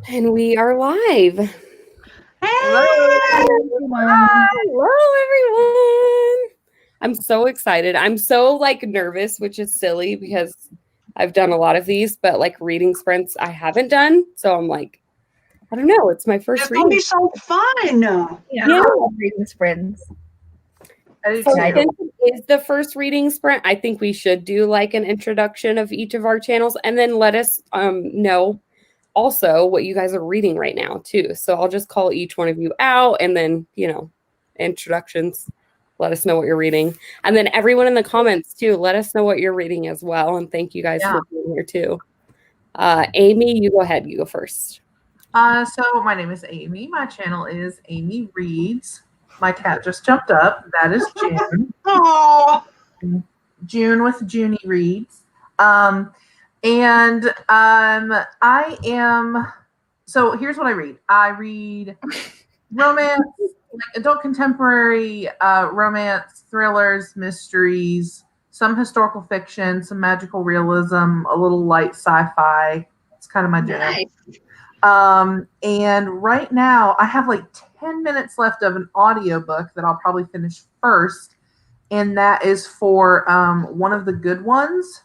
And we are live. Hello, everyone. Hello, everyone. I'm so excited. I'm so nervous, which is silly because I've done a lot of these, but reading sprints I haven't done. So I'm like, I don't know. It's my first it's gonna be reading. so fun. Yeah, I love reading sprints. So since it is the first reading sprint, I think we should do an introduction of each of our channels and then let us know also what you guys are reading right now too. So I'll just call each one of you out and then, introductions. Let us know what you're reading. And then everyone in the comments too, let us know what you're reading as well. And thank you guys for being here too. Amy, you go ahead. You go first. So my name is Amy. My channel is Amy Reads. My cat just jumped up. That is June. Oh, June with Junie Reads. I am. So here's what I read. I read romance, adult contemporary, romance, thrillers, mysteries, some historical fiction, some magical realism, a little light sci-fi. It's kind of my jam. nice. And right now I have 10 minutes left of an audiobook that I'll probably finish first. And that is for one of the good ones.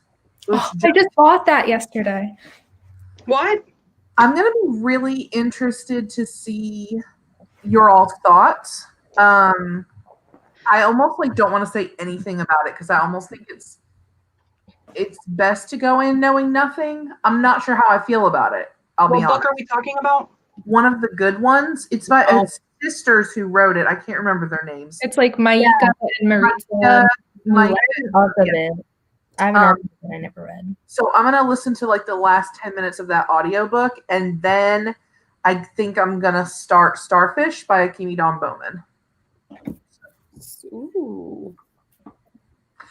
I just bought that yesterday. What? I'm going to be really interested to see your all's thoughts. I almost don't want to say anything about it because I almost think it's best to go in knowing nothing. I'm not sure how I feel about it. I'll be honest. What book are we talking about? One of the good ones. It's by it's sisters who wrote it. I can't remember their names. It's Maika and Marita. Maika, I have an article that I never read. So I'm going to listen to the last 10 minutes of that audiobook, and then I think I'm going to start Starfish by Akimi Dawn Bowman. Ooh.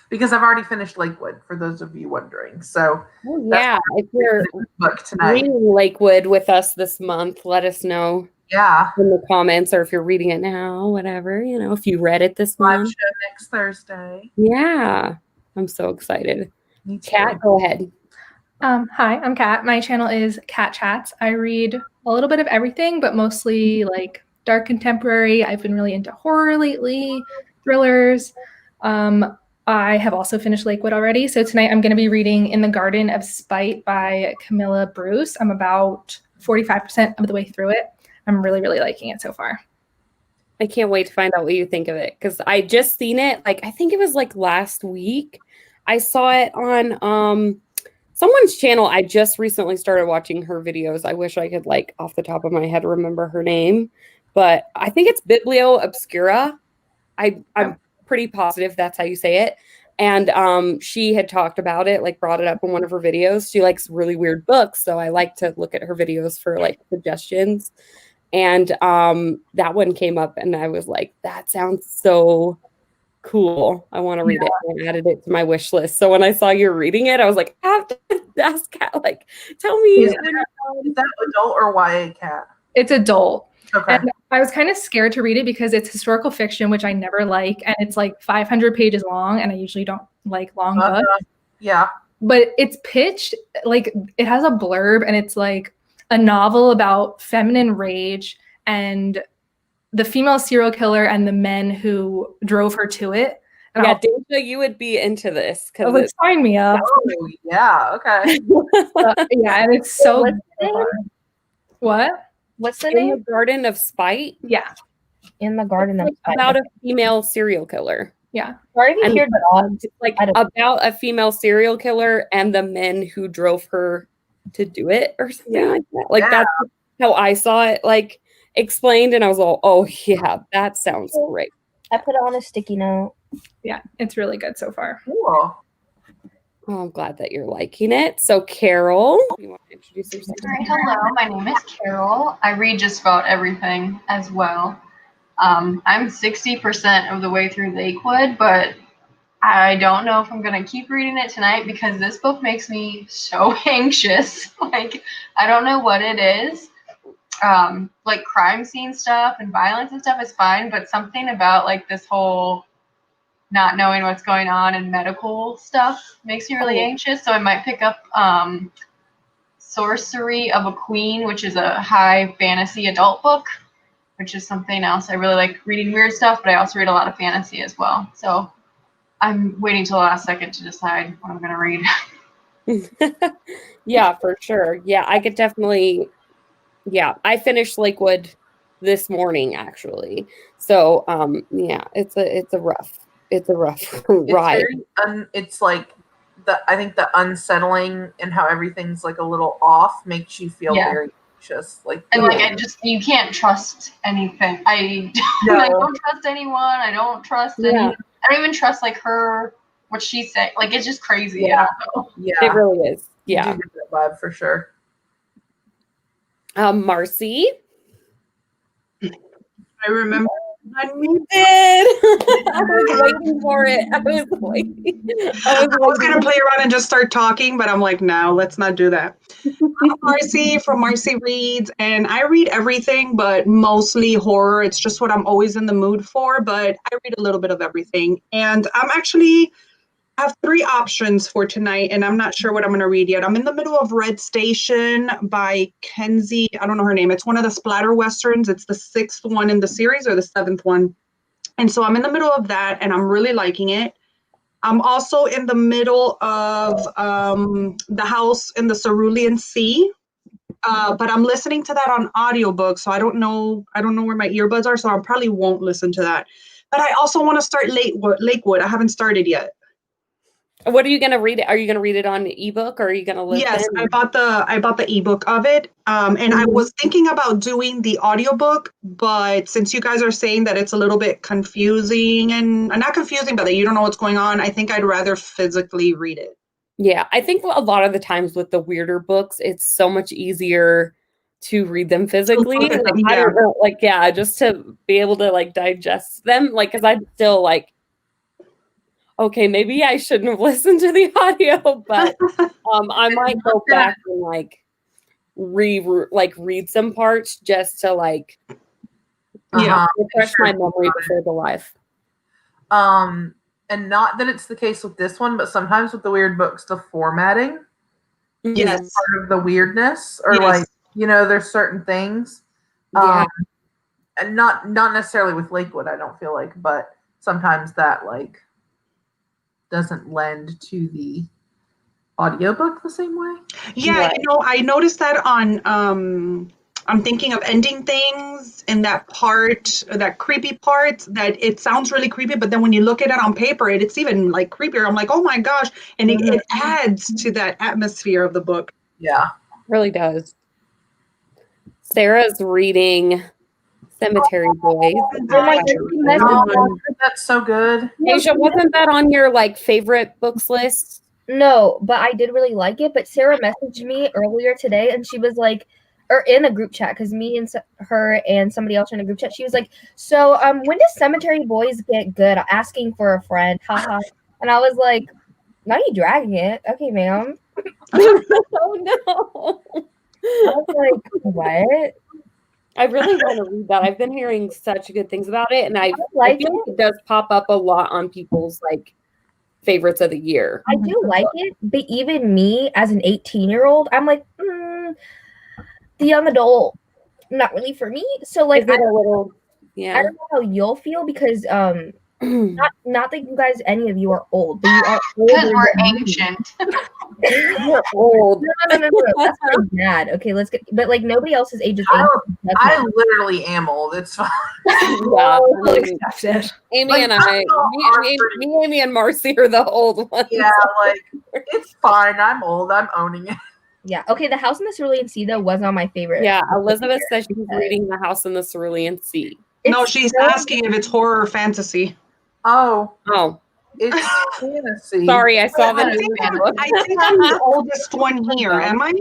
Because I've already finished Lakewood, for those of you wondering. So yeah, if you're book tonight. reading Lakewood with us this month, let us know. Yeah. In the comments, or if you're reading it now, whatever, if you read it this Live month. show next Thursday. Yeah. I'm so excited. Me too. Kat, go ahead. Hi, I'm Kat. My channel is Kat Chats. I read a little bit of everything, but mostly dark contemporary. I've been really into horror lately, thrillers. I have also finished Lakewood already. So tonight I'm going to be reading In the Garden of Spite by Camilla Bruce. I'm about 45% of the way through it. I'm really, really liking it so far. I can't wait to find out what you think of it because I just seen it. I think it was last week. I saw it on someone's channel. I just recently started watching her videos. I wish I could off the top of my head remember her name, but I think it's Biblio Obscura. I'm pretty positive that's how you say it. And she had talked about it, brought it up in one of her videos. She likes really weird books, so I like to look at her videos for suggestions. And that one came up, and I was like, that sounds so cool. I want to read it. I added it to my wish list. So when I saw you're reading it, I was like, I have to ask Kat, tell me. Is that adult or YA, Kat? It's adult. Okay. And I was kind of scared to read it because it's historical fiction, which I never like. And it's 500 pages long. And I usually don't like long books. Yeah. But it's pitched it has a blurb, and it's a novel about feminine rage and the female serial killer and the men who drove her to it. And yeah, Deja, you would be into this because sign me up. Oh, yeah. Okay. Yeah, and it's so. What? What's the In name? the Garden of Spite? Yeah. In the Garden of Spite. About a female serial killer. Yeah. Where have you heard It's about a female serial killer and the men who drove her to do it or something like that. That's how I saw it explained, and I was all, oh yeah, that sounds great. I put it on a sticky note. Yeah, it's really good so far. Cool. Oh, I'm glad that you're liking it. So, Carol, you want to introduce yourself? All right, hello, my name is Carol. I read just about everything as well. I'm 60% of the way through Lakewood, but I don't know if I'm going to keep reading it tonight because this book makes me so anxious. I don't know what it is. Crime scene stuff and violence and stuff is fine, but something about this whole not knowing what's going on and medical stuff makes me really anxious. So I might pick up Sorcery of a Queen, which is a high fantasy adult book, which is something else. I really like reading weird stuff, but I also read a lot of fantasy as well. So I'm waiting till the last second to decide what I'm going to read. Yeah, for sure. Yeah, I could definitely. Yeah, I finished Lakewood this morning actually. So yeah, it's a rough ride. It's like I think the unsettling and how everything's like a little off makes you feel very anxious. Like, and like you can't trust anything. I don't trust anyone. I don't trust anyone. I don't even trust like what she's saying. Like, it's just crazy. Yeah. I don't know. Yeah, it really is. Yeah, you do get that vibe for sure. Marcy, I remember you did. I was waiting for it. I was going to play around and just start talking, but I'm like, no, let's not do that. I'm Marcy from Marcy Reads, and I read everything, but mostly horror. It's just what I'm always in the mood for, but I read a little bit of everything. And I have 3 options for tonight, and I'm not sure what I'm going to read yet. I'm in the middle of Red Station by Kenzie. I don't know her name. It's one of the splatter westerns. It's the 6th one in the series or the 7th one. And so I'm in the middle of that, and I'm really liking it. I'm also in the middle of The House in the Cerulean Sea, but I'm listening to that on audiobook, so I don't know where my earbuds are, so I probably won't listen to that. But I also want to start Lakewood. I haven't started yet. What are you gonna read? Are you gonna read it on ebook or are you gonna listen? Yes, I bought the ebook of it. And I was thinking about doing the audiobook, but since you guys are saying that it's a little bit confusing and not confusing, but that you don't know what's going on, I think I'd rather physically read it. Yeah, I think a lot of the times with the weirder books, it's so much easier to read them physically. Like, I don't know, just to be able to like digest them. Like, because I'm still like, okay, maybe I shouldn't have listened to the audio, but I might go back and like read some parts just to like refresh my memory before the live. And not that it's the case with this one, but sometimes with the weird books, the formatting is part of the weirdness, or like, there's certain things. And not necessarily with Lakewood, I don't feel like, but sometimes that like doesn't lend to the audiobook the same way. Yeah, I noticed that on I'm thinking of Ending Things in that part, that creepy part, that it sounds really creepy, but then when you look at it on paper, it's even like creepier. I'm like, oh my gosh. And it adds to that atmosphere of the book. Yeah. It really does. Sarah's reading Cemetery Boys. That's so good. Asia, wasn't that on your like favorite books list? No, but I did really like it. But Sarah messaged me earlier today, and she was like, or in a group chat, because me and her and somebody else in a group chat, she was like, so when does Cemetery Boys get good? Asking for a friend, haha. And I was like, now you dragging it. Okay, ma'am. Oh no. I was like, what? I really want to read that. I've been hearing such good things about it, and I feel like it does pop up a lot on people's like favorites of the year. I do like it, but even me as an 18-year-old, I'm like, the young adult, not really for me. So like, I don't know how you'll feel because not that you guys, any of you are old, but you are old because we're ancient. You're old. No. That's really bad. Okay, let's get. But like nobody else's age is ancient. I literally am old. It's fine. Yeah, I'll accept it. Amy and I, me, Amy, and Marcy are the old ones. Yeah, like it's fine. I'm old. I'm owning it. Yeah. Okay. The House in the Cerulean Sea though was not my favorite. Yeah, Elizabeth says she's reading The House in the Cerulean Sea. No, she's asking if it's horror or fantasy. Oh. It's fantasy. Sorry, I saw that. I think I'm the oldest one here. Am I?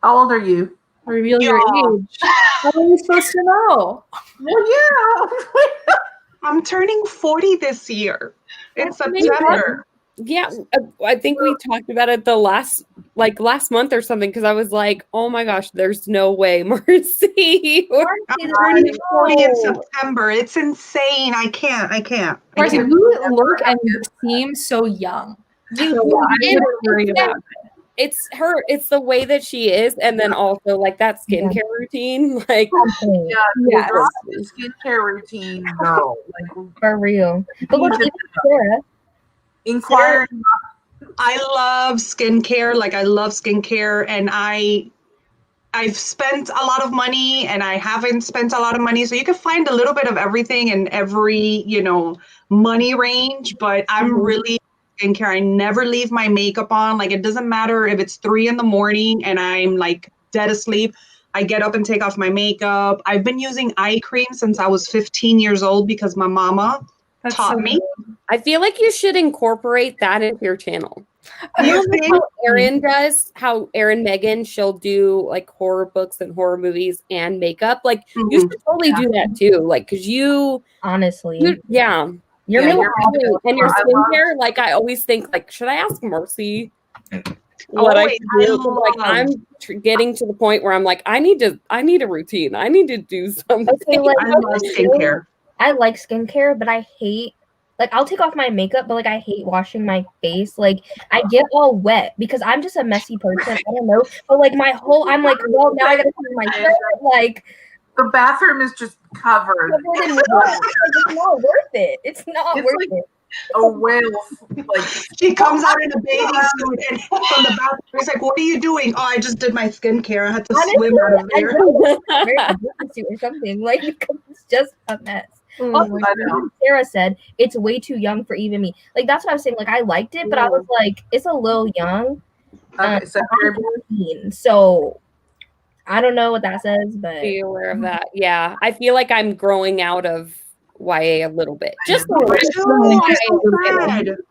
How old are you? Reveal your age. How are we supposed to know? Well, yeah. I'm turning 40 this year. In September. Yeah, I think we talked about it last month or something, because I was like, oh my gosh, there's no way, Marcy. I'm turning 40 in September. It's insane. I can't. Marcy, you look and seem so young. Dude, I'm worried about it. it's the way that she is, and then also like that skincare routine. Like yeah, drop the skincare routine, girl. Like for real. But look, even Sarah. Inquiring. I love skincare. Like I love skincare, and I've spent a lot of money and I haven't spent a lot of money. So you can find a little bit of everything in every, money range, but I'm really skincare. I never leave my makeup on. Like it doesn't matter if it's 3 a.m. and I'm like dead asleep. I get up and take off my makeup. I've been using eye cream since I was 15 years old because my mama taught me. I feel like you should incorporate that into your channel. You know how Erin does, how Erin Megan, she'll do like horror books and horror movies and makeup. Like you should totally do that too. Like, cause you honestly, you're and your skincare. Like I always think, like, should I ask Marcy what I can do? Like I'm getting to the point where I'm like, I need a routine. I need to do something. Okay, like, I love skincare. I like skincare, but I hate. Like, I'll take off my makeup, but, like, I hate washing my face. Like, I get all wet because I'm just a messy person. I don't know. But, like, I'm like, well, now I got to clean my hair. Like, the bathroom is just covered. It's not worth it. It's not worth it. A whale. Like, she comes out in a bathing suit and from the bathroom, he's like, what are you doing? Oh, I just did my skincare. I had to swim out of there. Or something. Like, because it's just a mess. Also, Sarah said it's way too young for even me. Like that's what I was saying. Like I liked it, but I was like, it's a little young. Okay, so I don't know what that says, but be aware of that. Yeah, I feel like I'm growing out of YA a little bit. Just a little.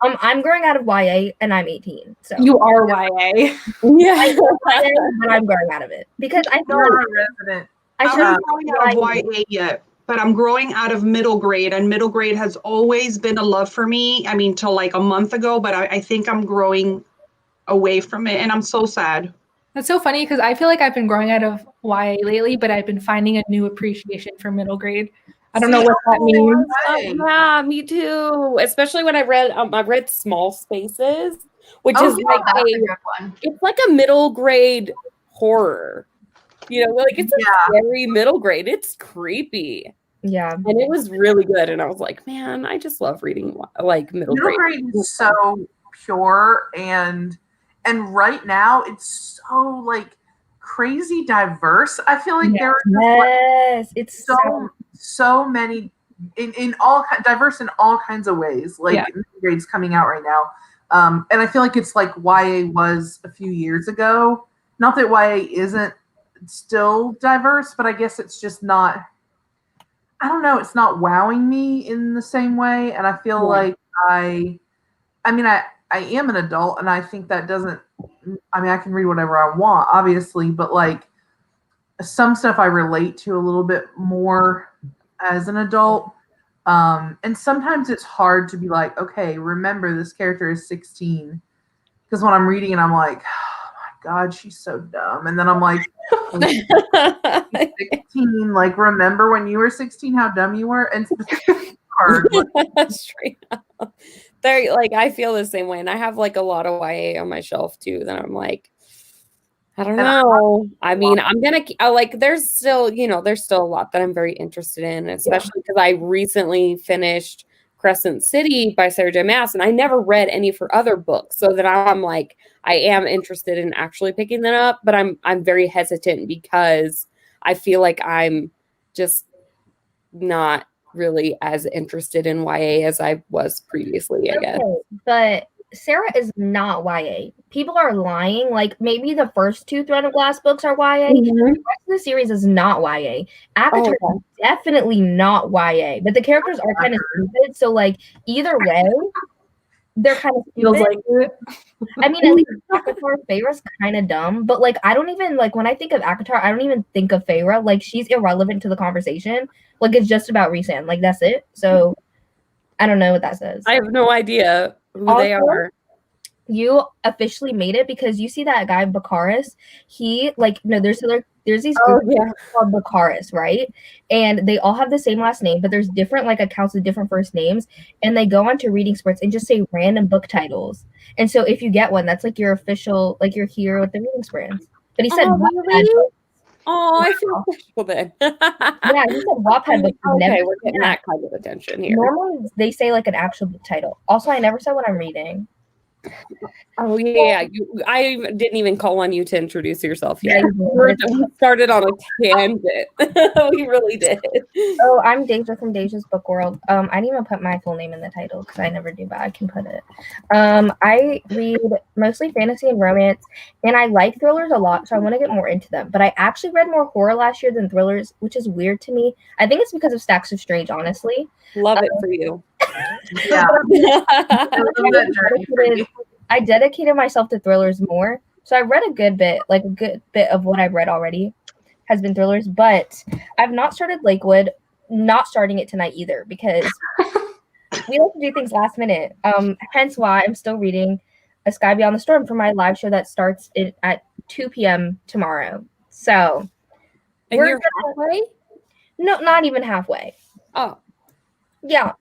I'm growing out of YA, and I'm 18. So you are YA. Yeah, but I'm growing out of it because I feel like resident. I'm not growing out of YA yet. But I'm growing out of middle grade, and middle grade has always been a love for me. I mean, till like a month ago, but I think I'm growing away from it, and I'm so sad. That's so funny because I feel like I've been growing out of YA lately, but I've been finding a new appreciation for middle grade. I don't know what that means. Yeah, me too. Especially when I read Small Spaces, which is like a good one. It's like a middle grade horror. Like it's a very middle grade. It's creepy. Yeah. And it was really good. And I was like, man, I just love reading like middle grade. Middle grade is so pure and right now it's so like crazy diverse. I feel like there are it's so many in all diverse in all kinds of ways. Like middle grade's coming out right now. And I feel like it's like YA was a few years ago. Not that YA isn't still diverse, but I guess it's just not, I don't know, it's not wowing me in the same way. And I feel like I am an adult, and I think that doesn't, I can read whatever I want, obviously, but like some stuff I relate to a little bit more as an adult. And sometimes it's hard to be like, okay, remember this character is 16. Because when I'm reading it, I'm like, God, she's so dumb. And then I'm like, 16, like, remember when you were 16, how dumb you were? And it's hard. Straight up. Like, I feel the same way. And I have like a lot of YA on my shelf too. That I'm like, I don't know. I mean, I'm going to like, there's still a lot that I'm very interested in, especially because I recently finished Crescent City by Sarah J. Maas, and I never read any of her other books, so that I'm like, I am interested in actually picking them up, but I'm very hesitant because I feel like I'm just not really as interested in YA as I was previously, I guess. But Sarah is not YA. People are lying. Like maybe the first 2 Throne of Glass books are YA. The rest of the series is not YA. Avatar is definitely not YA, but the characters are kind of stupid. So like either way, they're kind of stupid. Like it. I mean, at least Akatar Feyre's kind of dumb, but like I don't even like when I think of Akatar, I don't even think of Feyre. Like she's irrelevant to the conversation. Like it's just about Rhysand. Like that's it. So I don't know what that says. I have no idea who they are. you officially made it, because you see that guy Bakaris, he like no there's these groups called Bakaris, right? And they all have the same last name, but there's different like accounts with different first names, and they go onto reading spurts and just say random book titles. And so if you get one, that's like your official, like you're here with the reading spurts. But he said really? Oh, I feel special then. yeah, he said Wattpad books. Okay, we're getting that kind of attention here. Normally they say like an actual book title. Also, I never said what I'm reading. Oh yeah, I didn't even call on you to introduce yourself yet. Yeah, we started on a tangent. We really did. Oh, I'm Deja from Deja's Book World. I didn't even put my full name in the title because I never do, but I can put it. I read mostly fantasy and romance, and I like thrillers a lot, so I want to get more into them. But I actually read more horror last year than thrillers, which is weird to me. I think it's because of Stacks of Strange, honestly. Love it for you. Yeah. I dedicated myself to thrillers more. So I read a good bit of what I've read already has been thrillers, but I've not started Lakewood, not starting it tonight either, because we like to do things last minute. Hence why I'm still reading A Sky Beyond the Storm for my live show that starts at 2 p.m. tomorrow. So and you're halfway? No, not even halfway. Oh. Yeah.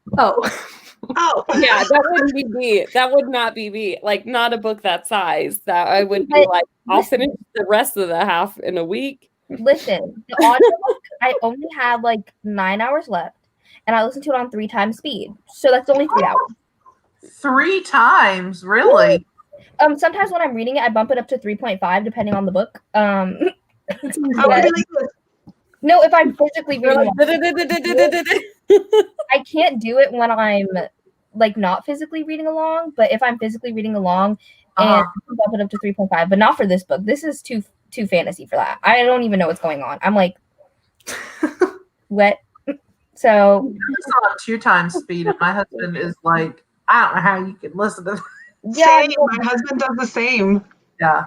Oh, yeah, that wouldn't be me. That would not be me. Like, not a book that size. That I would be like, I'll finish the rest of the half in a week. Listen, the audiobook, I only have like 9 hours left, and I listen to it on 3 times speed. So that's only 3 hours. 3 times, really? Sometimes when I'm reading it, I bump it up to 3.5 depending on the book. No, if I'm physically reading, I can't do it when I'm like not physically reading along. But if I'm physically reading along, and bump it up to 3.5, but not for this book. This is too fantasy for that. I don't even know what's going on. I'm like wet. So I saw it 2 times speed, and my husband is like, I don't know how you can listen to. Yeah, same. My husband does the same. Yeah.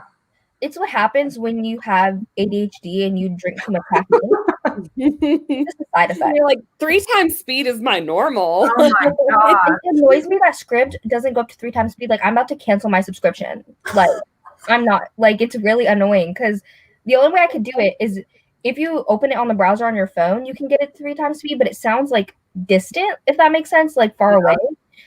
It's what happens when you have ADHD and you drink too much caffeine. It's a side effect. You're like, 3 times speed is my normal. Oh my God. It annoys me that Scribd doesn't go up to 3 times speed. Like, I'm about to cancel my subscription. Like, I'm not. Like, it's really annoying because the only way I could do it is if you open it on the browser on your phone, you can get it 3 times speed, but it sounds like distant, if that makes sense, like far away.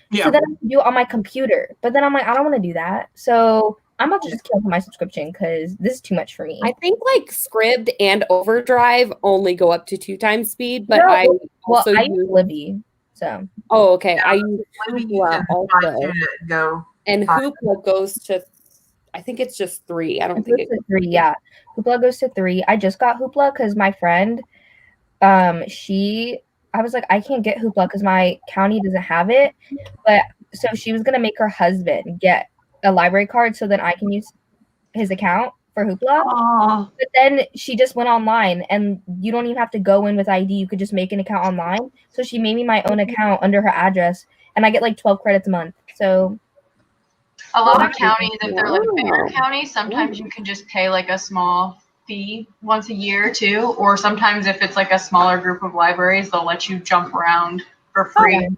Yeah. So then I can do it on my computer. But then I'm like, I don't want to do that. So I'm about to just cancel my subscription because this is too much for me. I think like Scribd and Overdrive only go up to 2 times speed, but I use Libby. So okay. I use Hoopla also. And Hoopla goes to, I think it's just 3. I don't think it's 3. Yeah, Hoopla goes to 3. I just got Hoopla because my friend, I was like, I can't get Hoopla because my county doesn't have it. But so she was gonna make her husband get a library card so then I can use his account for Hoopla. Aww. But then she just went online, and you don't even have to go in with ID. You could just make an account online. So she made me my own account under her address, and I get like 12 credits a month. So a lot of counties, if they're like bigger counties, sometimes you can just pay like a small fee once a year too, or sometimes if it's like a smaller group of libraries, they'll let you jump around for free.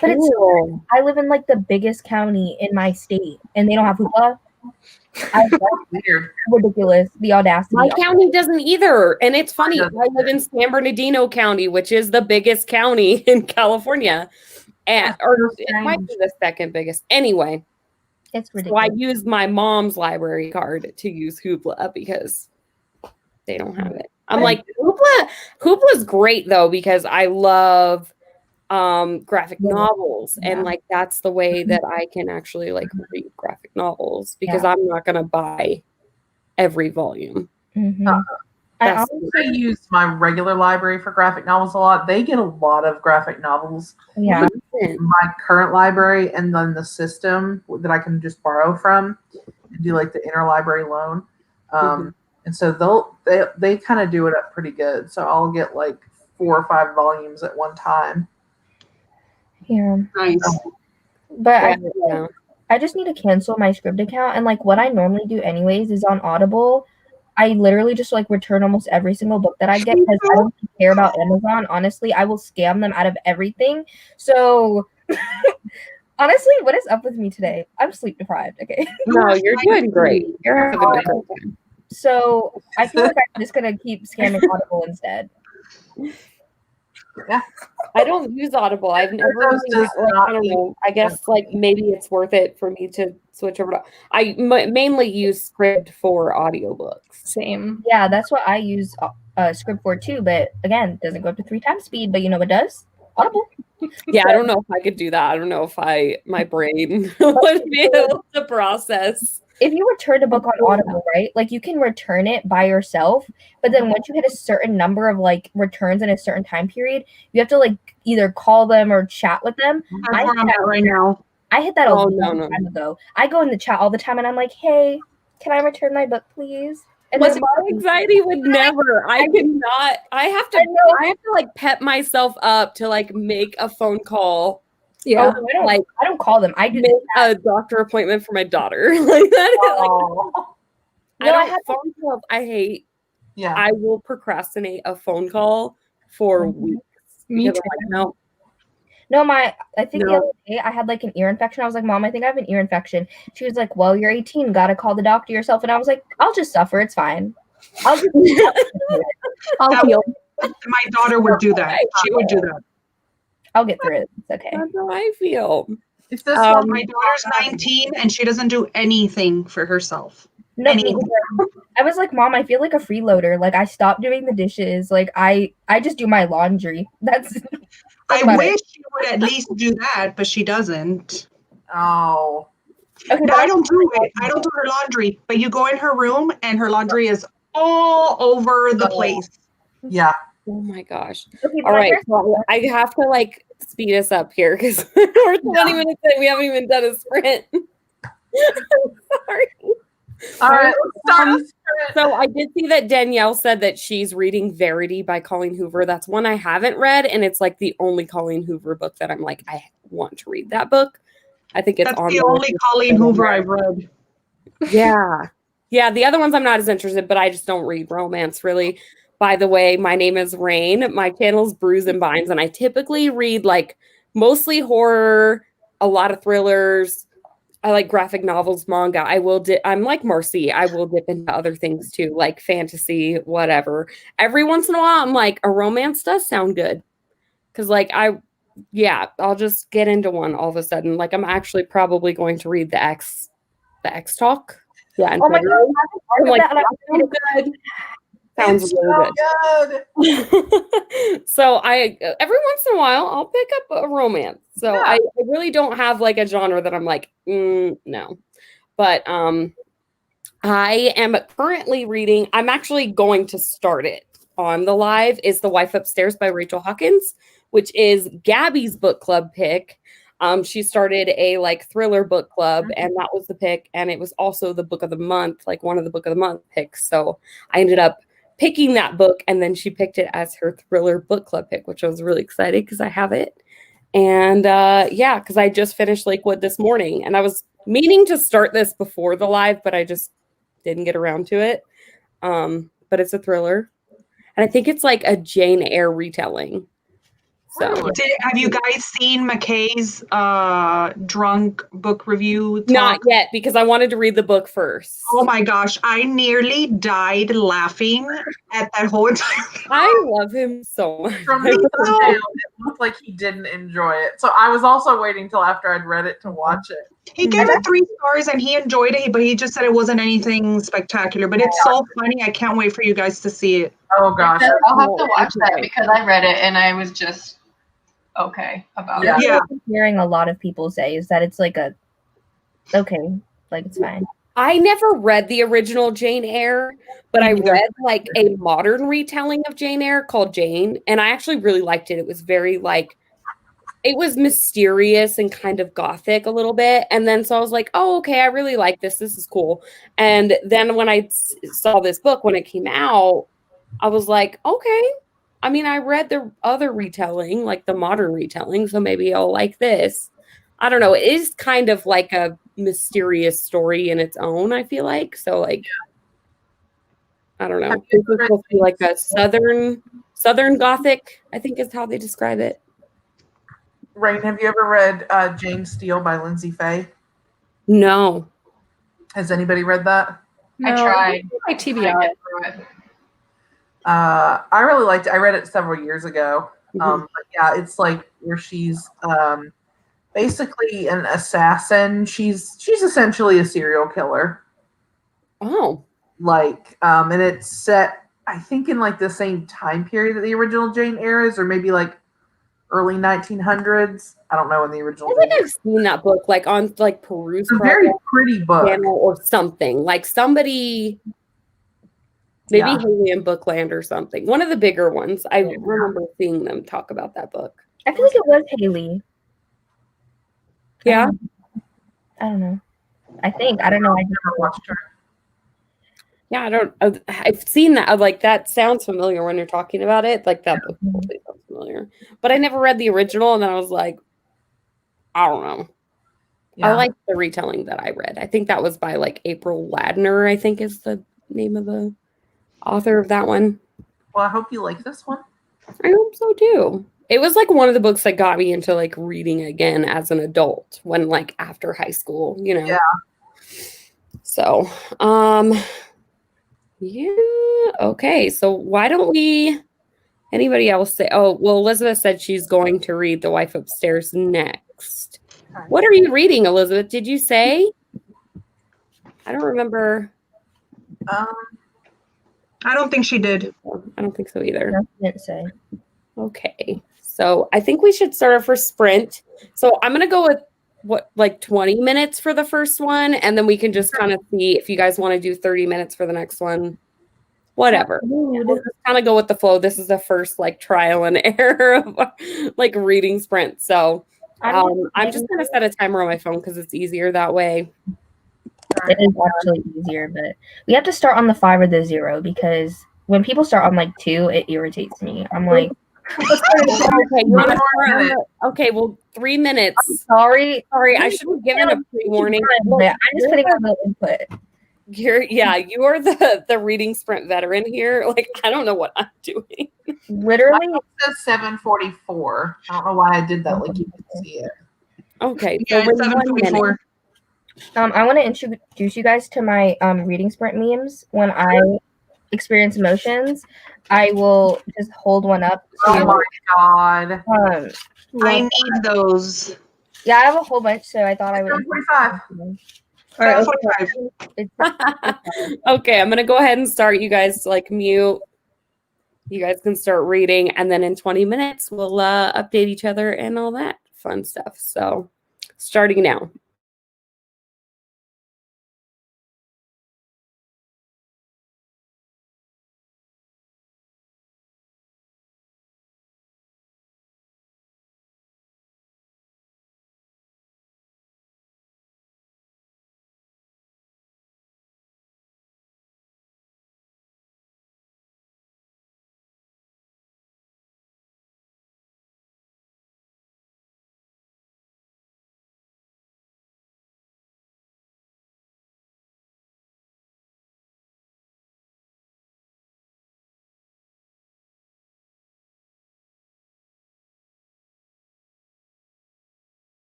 But it's so I live in like the biggest county in my state, and they don't have Hoopla. That's weird. Ridiculous. The audacity. My county doesn't either. And it's funny. I live in San Bernardino County, which is the biggest county in California. Or it might be the second biggest. Anyway. It's ridiculous. So I used my mom's library card to use Hoopla because they don't have it. I'm like, Hoopla's great though, because I love graphic novels, and like that's the way that I can actually like read graphic novels, because I'm not gonna buy every volume. I use my regular library for graphic novels a lot. They get a lot of graphic novels. Yeah, my current library, and then the system that I can just borrow from and do like the interlibrary loan. And so they kind of do it up pretty good. So I'll get like 4 or 5 volumes at one time. Yeah. Nice. But I just need to cancel my Scribd account, and like what I normally do anyways is on Audible. I literally just like return almost every single book that I get because I don't care about Amazon. Honestly, I will scam them out of everything. So Honestly, what is up with me today? I'm sleep deprived. Okay. No, you're doing great. You're having a great time. So I feel like I'm just gonna keep scamming Audible instead. I don't use Audible. I've never Those really, does like, not I don't know. I guess like maybe it's worth it for me to switch over to. I mainly use Scribd for audiobooks. Same. Yeah, that's what I use Script for too. But again, doesn't go up to 3 times speed. But you know what does? Audible. Yeah, I don't know if I could do that. I don't know if my brain would be able to process. If you return a book on Audible, right? Like you can return it by yourself, but then once you hit a certain number of like returns in a certain time period, you have to like either call them or chat with them. That's where I'm at right now. I hit that a Oh, long time ago. I go in the chat all the time and I'm like, hey, can I return my book, please? And But then my anxiety would never. I cannot. I have to like pep myself up to like make a phone call. Yeah. I don't call them. I do make a doctor appointment for my daughter. Like that. Phone calls. I hate. Yeah. I will procrastinate a phone call for weeks. Me too. No. I think the other day I had like an ear infection. I was like, Mom, I think I have an ear infection. She was like, well, you're 18. Gotta call the doctor yourself. And I was like, I'll just suffer. It's fine. I'll heal. My daughter would do that. She would do that. I'll get through it. It's okay. That's how I feel. If this one, my daughter's 19 and she doesn't do anything for herself. No, I was like, Mom, I feel like a freeloader. Like I stopped doing the dishes. Like I just do my laundry. That's I wish she would at least do that, but she doesn't. Oh. Okay, I don't do it. I don't do her laundry. But you go in her room and her laundry is all over the place. Yeah. Oh my gosh. Okay, all right. So I have to like speed us up here because we're 20 minutes in. We haven't even done a sprint. Sorry. All right, let's start a sprint. So I did see that Danielle said that she's reading Verity by Colleen Hoover. That's one I haven't read, and it's like the only Colleen Hoover book that I'm like, I want to read that book. I think it's the only Colleen Hoover I've read. Yeah. Yeah, the other ones I'm not as interested, but I just don't read romance really. By the way, my name is Raine. My channel's Brews and Binds, and I typically read like mostly horror, a lot of thrillers. I like graphic novels, manga. I'm like Marcy. I will dip into other things too, like fantasy, whatever. Every once in a while, I'm like, a romance does sound good. Cause like I'll just get into one all of a sudden. Like I'm actually probably going to read the X Talk. Yeah. Oh my God. I'm like, good. Sounds really good. So I every once in a while I'll pick up a romance. So yeah. I really don't have like a genre that I'm like, no. But I am currently reading, I'm actually going to start it on the live, is The Wife Upstairs by Rachel Hawkins, which is Gabby's book club pick. She started a like thriller book club, and that was the pick. And it was also the book of the month, like one of the book of the month picks. So I ended up picking that book, and then she picked it as her thriller book club pick, which I was really excited because I have it. And because I just finished Lakewood this morning, and I was meaning to start this before the live, but I just didn't get around to it. But it's a thriller, and I think it's like a Jane Eyre retelling. So, have you guys seen McKay's drunk book review talk? Not yet, because I wanted to read the book first. Oh my gosh, I nearly died laughing at that whole entire thing. I love him so much. From the thumbnail, it looked like he didn't enjoy it. So I was also waiting till after I'd read it to watch it. He gave it 3 stars and he enjoyed it, but he just said it wasn't anything spectacular. But it's so funny. I can't wait for you guys to see it. Oh gosh. I'll have to watch that because I read it and I was just okay about it. Yeah. I'm hearing a lot of people say is that it's like it's fine. I never read the original Jane Eyre, but I read like a modern retelling of Jane Eyre called Jane, and I actually really liked it. It was very like, it was mysterious and kind of gothic a little bit. And then so I was like, oh, okay, I really like this. This is cool. And then when I saw this book, when it came out, I was like, okay. I mean, I read the other retelling, like the modern retelling, so maybe I'll like this. I don't know. It is kind of like a mysterious story in its own, I feel like. So, like, I don't know. This is supposed to be like a southern Gothic, I think is how they describe it. Raine, have you ever read Jane Steele by Lindsay Fay? No. Has anybody read that? No, I tried. My I TBR. get through it. I really liked it. I read it several years ago. Mhm. But yeah, it's like where she's basically an assassin. She's essentially a serial killer. Oh. Like, and it's set, I think, in like the same time period that the original Jane Eyre is, or maybe like early 1900s. I don't know when the original. I think I've seen that book like on like Peruse It's a very pretty book. channel or something. Like somebody, maybe Yeah. Haley in Bookland or something. One of the bigger ones. I remember seeing them talk about that book. I feel like it was Haley. Yeah. I don't know. I think. I don't know. I just Never watched her. Yeah, I've seen that. Like that sounds familiar when you're talking about it. Like that book totally sounds familiar. But I never read the original, and then I was like, I don't know. Yeah. I like the retelling that I read. I think that was by like April Ladner, I think is the name of the author of that one. Well, I hope you like this one. I hope so too. It was like one of the books that got me into like reading again as an adult when like after high school, you know. Yeah. So, yeah, okay. So why don't we anybody else say well, Elizabeth said she's going to read The Wife Upstairs next. What are you reading, Elizabeth? Did you say? I don't remember. I don't think she did. I don't think so either. No, I didn't say. Okay. So I think we should start our first sprint. So I'm going to go with like 20 minutes for the first one. And then we can just kind of see if you guys want to do 30 minutes for the next one. Whatever. We'll just kind of go with the flow. This is the first like trial and error of like reading sprint. So I'm just going to set a timer on my phone because it's easier that way. It is actually easier, but we have to start on the 5 or the 0 because when people start on like 2, it irritates me. I'm like, okay, well, 3 minutes. Sorry, I should have given a pre-warning. I'm just putting a little input. You are the reading sprint veteran here. Like, I don't know what I'm doing. Literally, it says 7:44. I don't know why I did that. Like you can see it. Okay, Yeah, so it's 7:44. I want to introduce you guys to my reading sprint memes. When I experience emotions, I will just hold one up. Oh my god! I need those. Yeah, I have a whole bunch, so I thought I would. 7:45. All right, 7:45. Okay, I'm gonna go ahead and start. You guys like mute. You guys can start reading, and then in 20 minutes we'll update each other and all that fun stuff. So, starting now.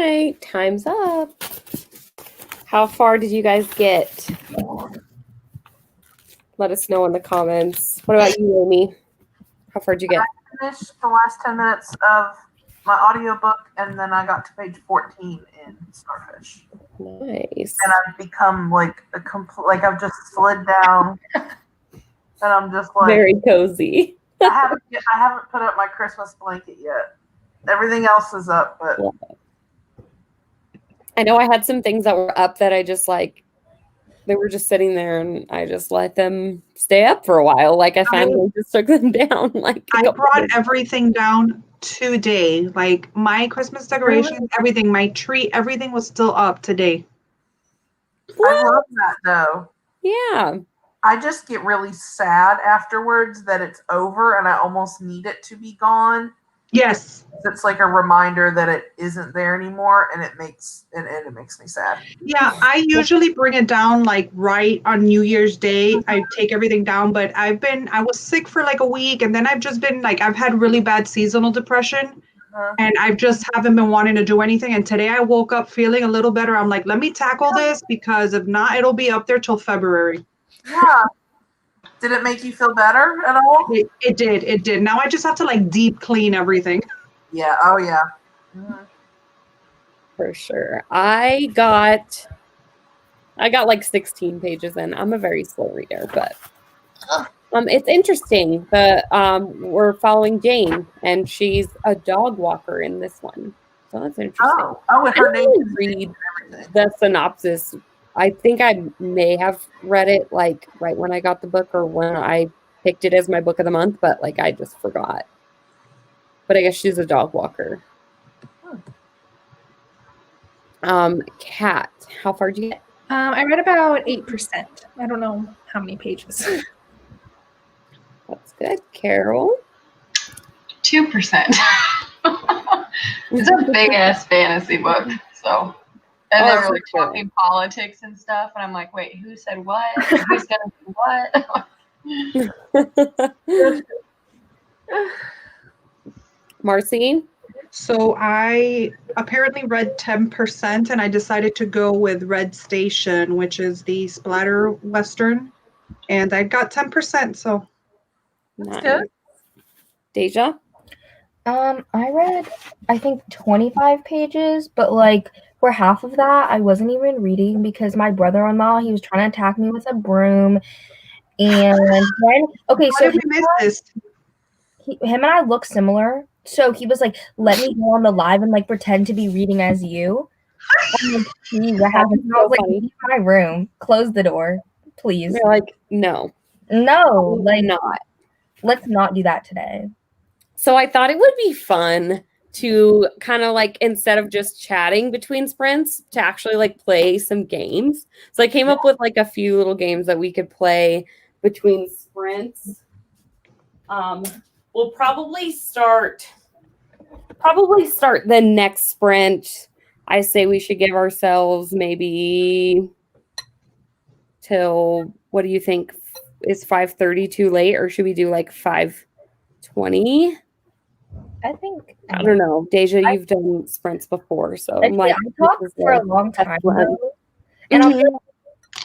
right, time's up. How far did you guys get? Let us know in the comments. What about you, Amy? How far did you get? I finished the last 10 minutes of my audiobook, and then I got to page 14 in Starfish. Nice. And I've become like I've just slid down, and I'm just like very cozy. I haven't put up my Christmas blanket yet. Everything else is up, but I know I had some things that were up that I just like. They were just sitting there, and I just let them stay up for a while. Like I finally just took them down. Like I brought everything down today. Like my Christmas decorations, everything, my tree, everything was still up today. I love that though. Yeah. I just get really sad afterwards that it's over, and I almost need it to be gone. Yes. It's like a reminder that it isn't there anymore, and it makes me sad. Yeah, I usually bring it down like right on New Year's Day. I take everything down, but I was sick for like a week, and then I've just been like, I've had really bad seasonal depression, and I just haven't been wanting to do anything. And today I woke up feeling a little better. I'm like, let me tackle this, because if not, it'll be up there till February. Yeah. Did it make you feel better at all? It did. Now I just have to like deep clean everything. Yeah. Oh yeah. For sure. I got like 16 pages in. I'm a very slow reader, but it's interesting. We're following Jane, and she's a dog walker in this one. So that's interesting. Oh, and her name is read the synopsis. I think I may have read it like right when I got the book, or when I picked it as my book of the month, but like I just forgot. But I guess she's a dog walker. Kat, how far did you get? I read about 8%. I don't know how many pages. That's good. Carol? 2%. It's a big ass fantasy book, so. And they were like talking politics and stuff, and I'm like, wait, who said what? Who's gonna do what? Marcy? So I apparently read 10%, and I decided to go with Red Station, which is the splatter western, and I got 10%. So nice. Good. Deja? I read, I think 25 pages, but like for half of that, I wasn't even reading because my brother-in-law, he was trying to attack me with a broom, and then so him and I look similar. So he was like, let me go on the live and like pretend to be reading as you. I'm like, see what happens. I was like, leave my room, close the door, please. They're like, no, like not. Let's not do that today. So I thought it would be fun to kind of like, instead of just chatting between sprints, to actually like play some games. So I came up with like a few little games that we could play between sprints. We'll probably start the next sprint. I say we should give ourselves maybe till, what do you think? Is 5:30 too late, or should we do like 5:20? I think. I don't know. Deja, you've done sprints before, so I'm like, I talked for a long time though. And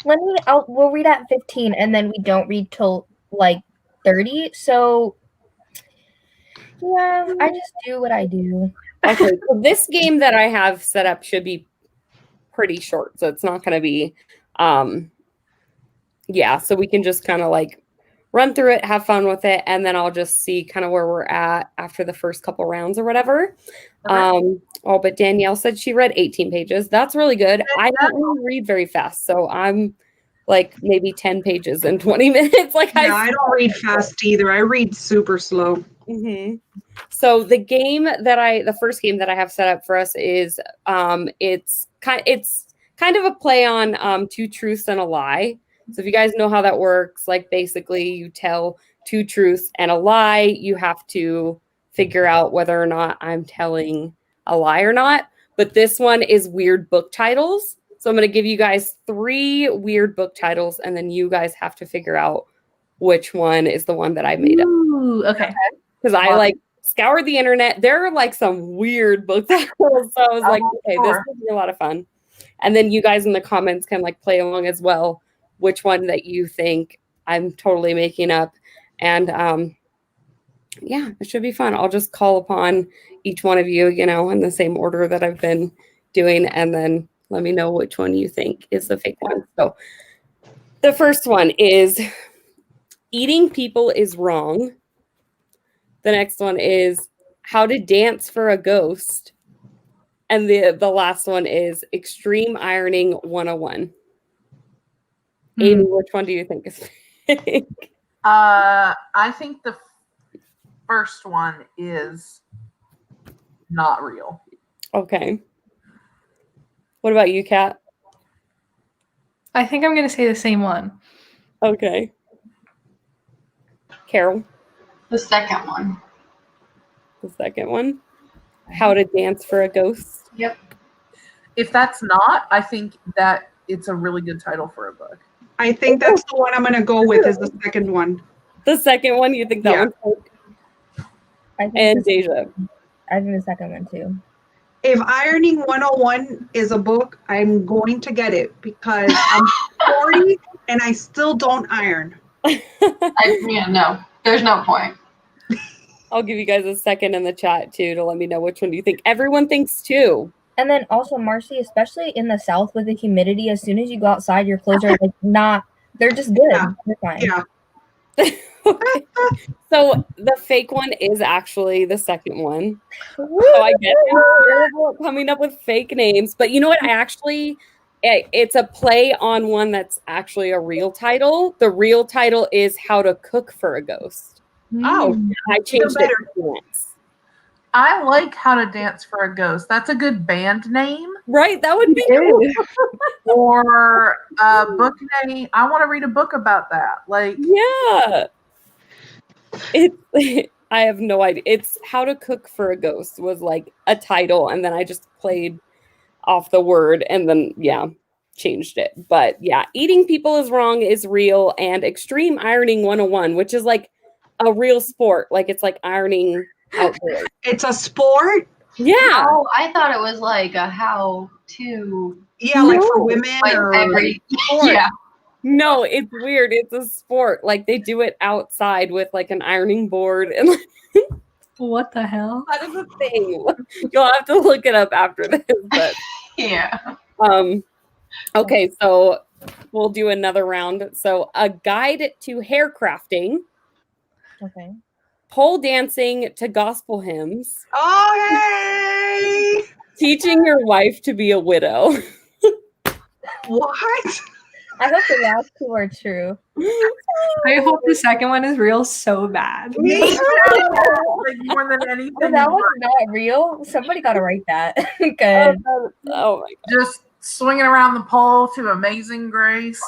we'll read at 15, and then we don't read till like 30. So yeah, I just do what I do. Okay, so this game that I have set up should be pretty short, so it's not going to be, so we can just kind of like run through it, have fun with it, and then I'll just see kind of where we're at after the first couple rounds or whatever. But Danielle said she read 18 pages. That's really good. I don't really read very fast, so I'm like maybe 10 pages in 20 minutes. Like I don't read fast either. I read super slow. Mm-hmm. So the first game that I have set up for us is it's kind of a play on two truths and a lie. So if you guys know how that works, like basically you tell two truths and a lie, you have to figure out whether or not I'm telling a lie or not. But this one is weird book titles. So I'm going to give you guys 3 weird book titles, and then you guys have to figure out which one is the one that I made up. Ooh, okay. Because I like scoured the internet. There are like some weird book titles. So I was like, okay, this will be a lot of fun. And then you guys in the comments can like play along as well, which one that you think I'm totally making up. And yeah, it should be fun. I'll just call upon each one of you, you know, in the same order that I've been doing, and then let me know which one you think is the fake one. So the first one is eating people is wrong. The next one is how to dance for a ghost. And the last one is extreme ironing 101. Amy, which one do you think is fake? I think the first one is not real. Okay. What about you, Kat? I think I'm going to say the same one. Okay. Carol? The second one. The second one? How to dance for a ghost? Yep. If that's not, I think that it's a really good title for a book. I think that's the one I'm going to go with is the second one. The second one? You think that one's fake? And Deja? I think the second one too. If Ironing 101 is a book, I'm going to get it because I'm 40 and I still don't iron. No, there's no point. I'll give you guys a second in the chat too to let me know which one do you think. Everyone thinks two. And then also, Marcy, especially in the South with the humidity, as soon as you go outside, your clothes are like they're just good. Yeah. They're fine. Yeah. Okay. So the fake one is actually the second one. So I guess I'm terrible at coming up with fake names. But you know what? It's a play on one that's actually a real title. The real title is How to Cook for a Ghost. Oh, I changed it once. I like How to Dance for a Ghost. That's a good band name. Right? That would be cool. Or a book name. I want to read a book about that. Like, yeah. I have no idea. It's How to Cook for a Ghost was like a title, and then I just played off the word and then changed it. But yeah, eating people is wrong is real, and extreme ironing 101, which is like a real sport. Like it's like ironing outdoors. It's a sport? Yeah. Oh, I thought it was like a how to. Yeah, like for women Like or every. Yeah. No, it's weird. It's a sport. Like they do it outside with like an ironing board and like What the hell? that is a thing. You'll have to look it up after this. But Yeah. okay, so we'll do another round. So a guide to hair crafting. Okay. Pole dancing to gospel hymns. Oh, hey! Teaching your wife to be a widow. What? I hope the last two are true. I hope the second one is real so bad. Me too. like more than anything. If that one's not real, somebody got to write that. Good. Oh my God. Just swinging around the pole to Amazing Grace.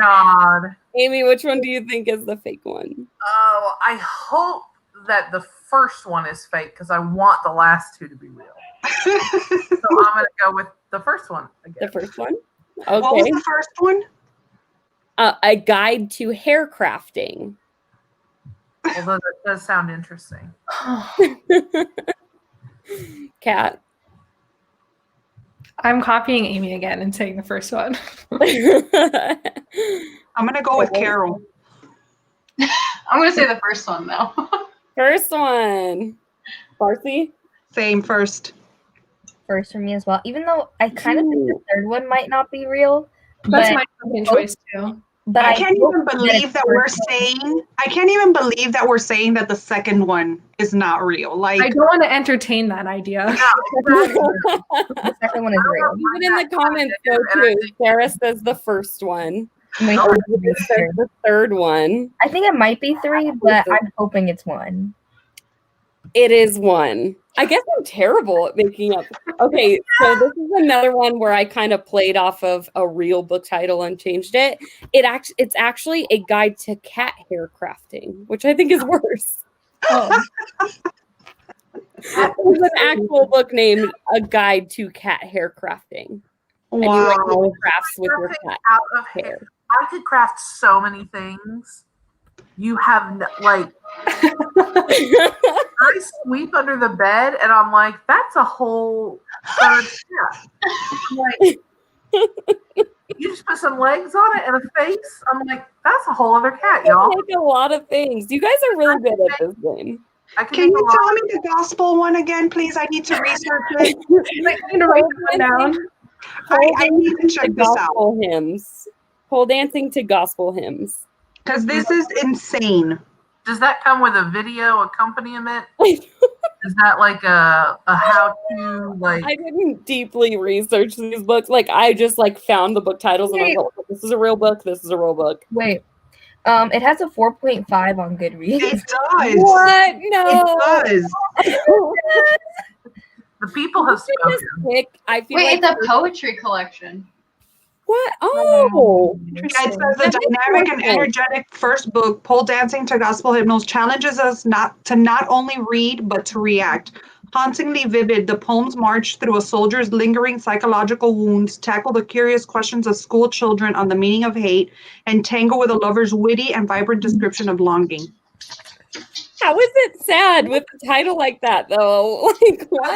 God. Amy, which one do you think is the fake one? Oh, I hope that the first one is fake because I want the last two to be real. So I'm going to go with the first one again. The first one? Okay. What was the first one? A guide to hair crafting. Although that does sound interesting. Kat. I'm copying Amy again and saying the first one. I'm going to go with Carol. I'm going to say the first one, though. First one. Farsi? Same first. First for me as well. Even though I kind of think the third one might not be real. That's my second choice too. But I can't even believe that we're saying. I can't even believe that we're saying that the second one is not real. Like I don't want to entertain that idea. the second one is real. Even in the comments, though, too. Sarah says the first one. The third one. I think it might be three, but I'm hoping it's one. It is one. I guess I'm terrible at making up. Okay, so this is another one where I kind of played off of a real book title and changed it. It's actually a guide to cat hair crafting, which I think is worse. Oh. It's an actual book named A Guide to Cat Hair Crafting. Wow. And you like little crafts with your cat Out of hair. I could craft so many things. You have like I sweep under the bed, and I'm like, that's a whole third cat. I'm like, you just put some legs on it and a face. I'm like, that's a whole other cat, y'all. Like a lot of things. You guys are really good at this game. Can you tell me the gospel one again, please? I need to research it. I'm gonna write that one down. I need to check this out. Gospel hymns. Pole dancing to gospel hymns. Because this is insane. Does that come with a video accompaniment? Is that like a how-to like? I didn't deeply research these books. Like I just like found the book titles and I was like, this is a real book. This is a real book. Wait. It has a 4.5 on Goodreads. It does. What? No. It does. The people have spoken. I feel Wait, like it's a poetry collection. what? Oh. It says the dynamic and energetic first book, Pole Dancing to Gospel Hymnals, challenges us not only read, but to react. Hauntingly vivid, the poems march through a soldier's lingering psychological wounds, tackle the curious questions of school children on the meaning of hate, and tangle with a lover's witty and vibrant description of longing. How is it sad with a title like that, though? Like, what?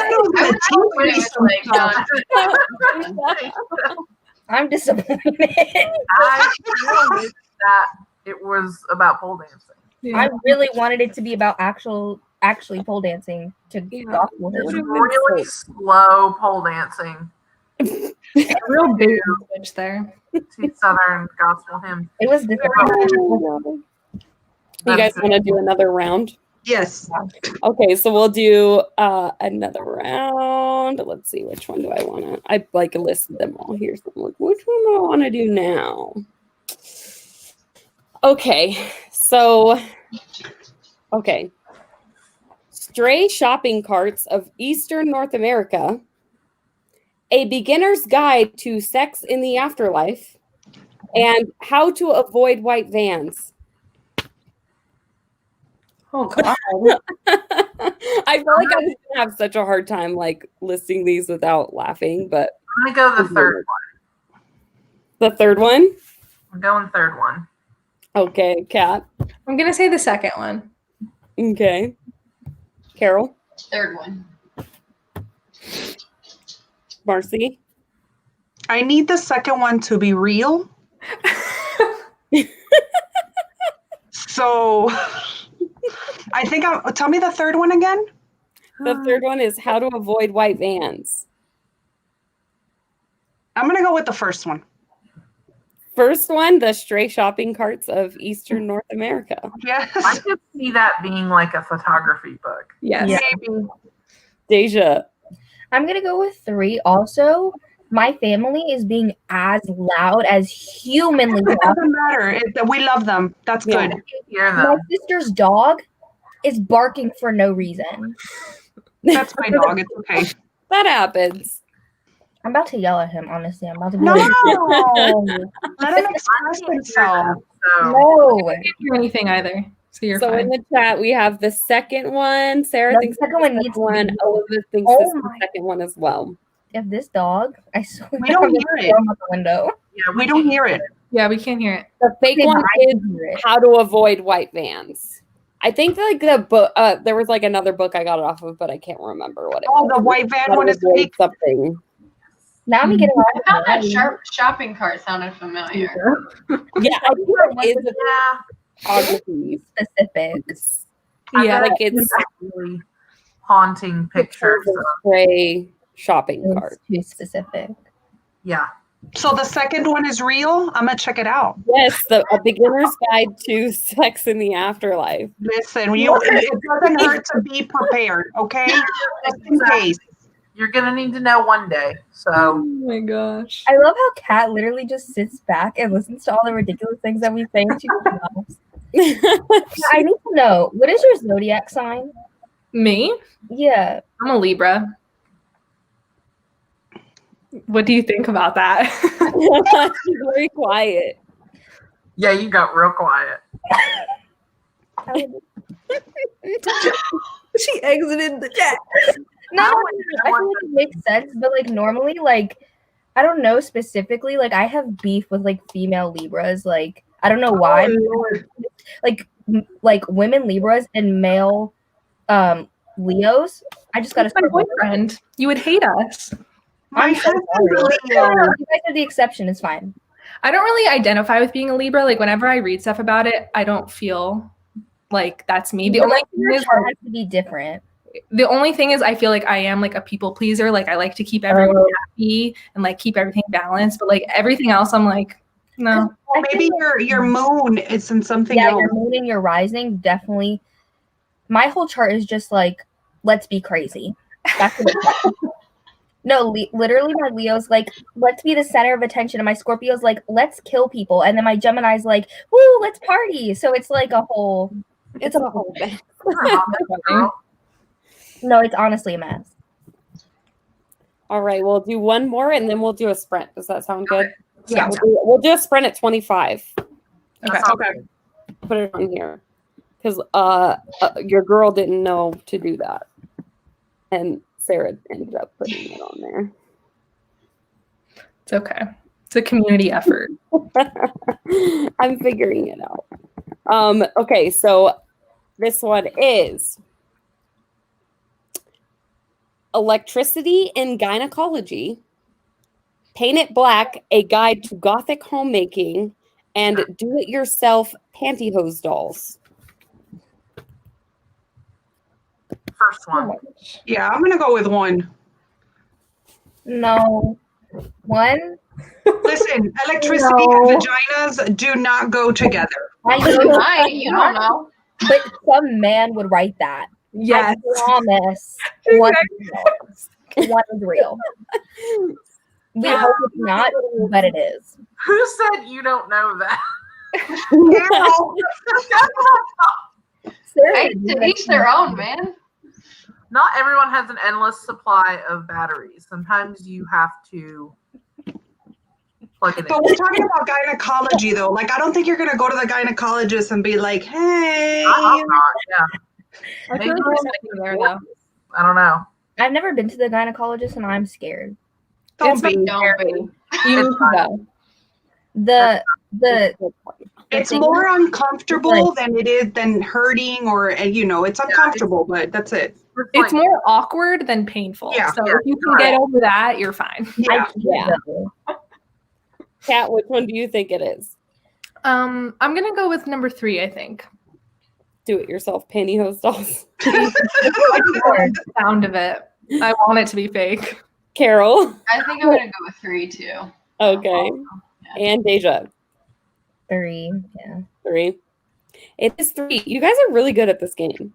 I'm disappointed. I really wish that it was about pole dancing. Yeah. I really wanted it to be about actually pole dancing to gospel It's hymns. really slow pole dancing A real big switch there. to Southern gospel hymns. It was disappointing. You guys want to do another round? Yes. Okay, so we'll do another round. Let's see, which one do I want to? I like listed them all here. So I'm like, which one do I want to do now? Okay, so Stray Shopping Carts of Eastern North America, A Beginner's Guide to Sex in the Afterlife, and How to Avoid White Vans. Oh god. I feel like I was gonna have such a hard time like listing these without laughing, but I'm gonna go the third one. the third one? I'm going third one. Okay, Kat. I'm gonna say the second one. Okay. Carol. Third one. Marcy. I need the second one to be real. So I think tell me the third one again. The third one is How to Avoid White Vans. I'm gonna go with the first one. First one, The Stray Shopping Carts of Eastern North America. Yes. I could see that being like a photography book. Yes. Yeah. Maybe. Deja. I'm gonna go with 3. Also, my family is being as loud as humanly It loud. doesn't matter. We love them. That's Yeah. good. Hear My them. sister's dog is barking for no reason. That's my dog. It's okay. That happens. I'm about to yell at him, honestly. I'm about to be No. like, Let them express themselves. So no. I can't hear anything either. So you're So fine. in the chat, we have the second one. Sarah No, thinks the second it's one the needs second one. to be- Elizabeth thinks Oh this is the my- second one as well. If this dog, I swear, We don't I'm gonna hear it. throw him out the window. yeah, We don't hear it. Yeah, we can't hear it. The fake Okay, one but I is can hear it. How to Avoid White Vans. I think like the book, there was like another book I got it off of, but I can't remember what it Oh, was. the white van How to one is Avoid fake. something. Now I'm getting I found that shopping cart sounded familiar. Yeah, I think it is a Yeah. photography. specifics. Yeah, bet like it's really haunting pictures. of stray shopping It's cart. too specific. Yeah. So the second one is real. I'm gonna check it out. Yes, A Beginner's Guide to Sex in the Afterlife. Listen, it doesn't hurt to be prepared, okay? Just in case. You're gonna need to know one day. Oh So my gosh. I love how Kat literally just sits back and listens to all the ridiculous things that we say. And she laughs. I need to know, what is your zodiac sign? Me? Yeah. I'm a Libra. What do you think about that? She's very quiet. yeah, you got real quiet. She exited the chat. No, I I would- feel like it makes sense, but like normally, like I don't know specifically, like I have beef with like female Libras. Like I don't know why. Oh, Lord. Like like women Libras and male Leos. I just got That's my boyfriend. You would hate us. My I'm so husband's sorry. a Leo. You guys are the exception. It's fine. I don't really identify with being a Libra. Like whenever I read stuff about it, I don't feel like that's me. The only thing Your is chart has to be different. the only thing is I feel like I am like a people pleaser. Like I like to keep everyone happy and like keep everything balanced. But like everything else, I'm like, no. Well, maybe your moon is in something Yeah, else. your moon and your rising definitely. My whole chart is just like, let's be crazy. That's what it's like. No, literally my Leo's like, let's be the center of attention. And my Scorpio's like, let's kill people. And then my Gemini's like, woo, let's party. So it's like a whole, It's a whole thing. no, it's honestly a mess. All right, we'll do one more and then we'll do a sprint. Does that sound good? Yeah. We'll do a sprint at 25. Okay. Okay. Put it on here. Because your girl didn't know to do that. And Sarah ended up putting it on there. It's okay. It's a community effort. I'm figuring it out. Okay, so this one is Electricity in Gynecology, Paint It Black, A Guide to Gothic Homemaking, and Do-It-Yourself Pantyhose Dolls. First one. Yeah, I'm gonna go with one. No. One? Listen, electricity and vaginas do not go together. I You know, might, you don't know. but some man would write that. Yes. I promise. One is real. One is real. We hope it's not, but it is. Who said you don't know that? Hey, to each their own, man. Not everyone has an endless supply of batteries. Sometimes you have to plug it in. But we're talking about gynecology, though. Like, I don't think you're gonna go to the gynecologist and be like, "Hey." I hope not, yeah. I feel Maybe like there's something there though. I don't know. I've never been to the gynecologist and I'm scared. Don't be. Don't be. You need to go. The It's thing more is, uncomfortable than hurting or it's uncomfortable, but that's it. It's more awkward than painful. Yeah, So yeah, if you can get over that, you're fine. Yeah. Yeah. Kat, which one do you think it is? I'm gonna go with number 3, I think. Do-It-Yourself Pantyhose Dolls. The sound of it. I want it to be fake. Carol. I think I'm gonna go with 3 too. Okay. And Deja. 3. Yeah. 3. It is 3. You guys are really good at this game.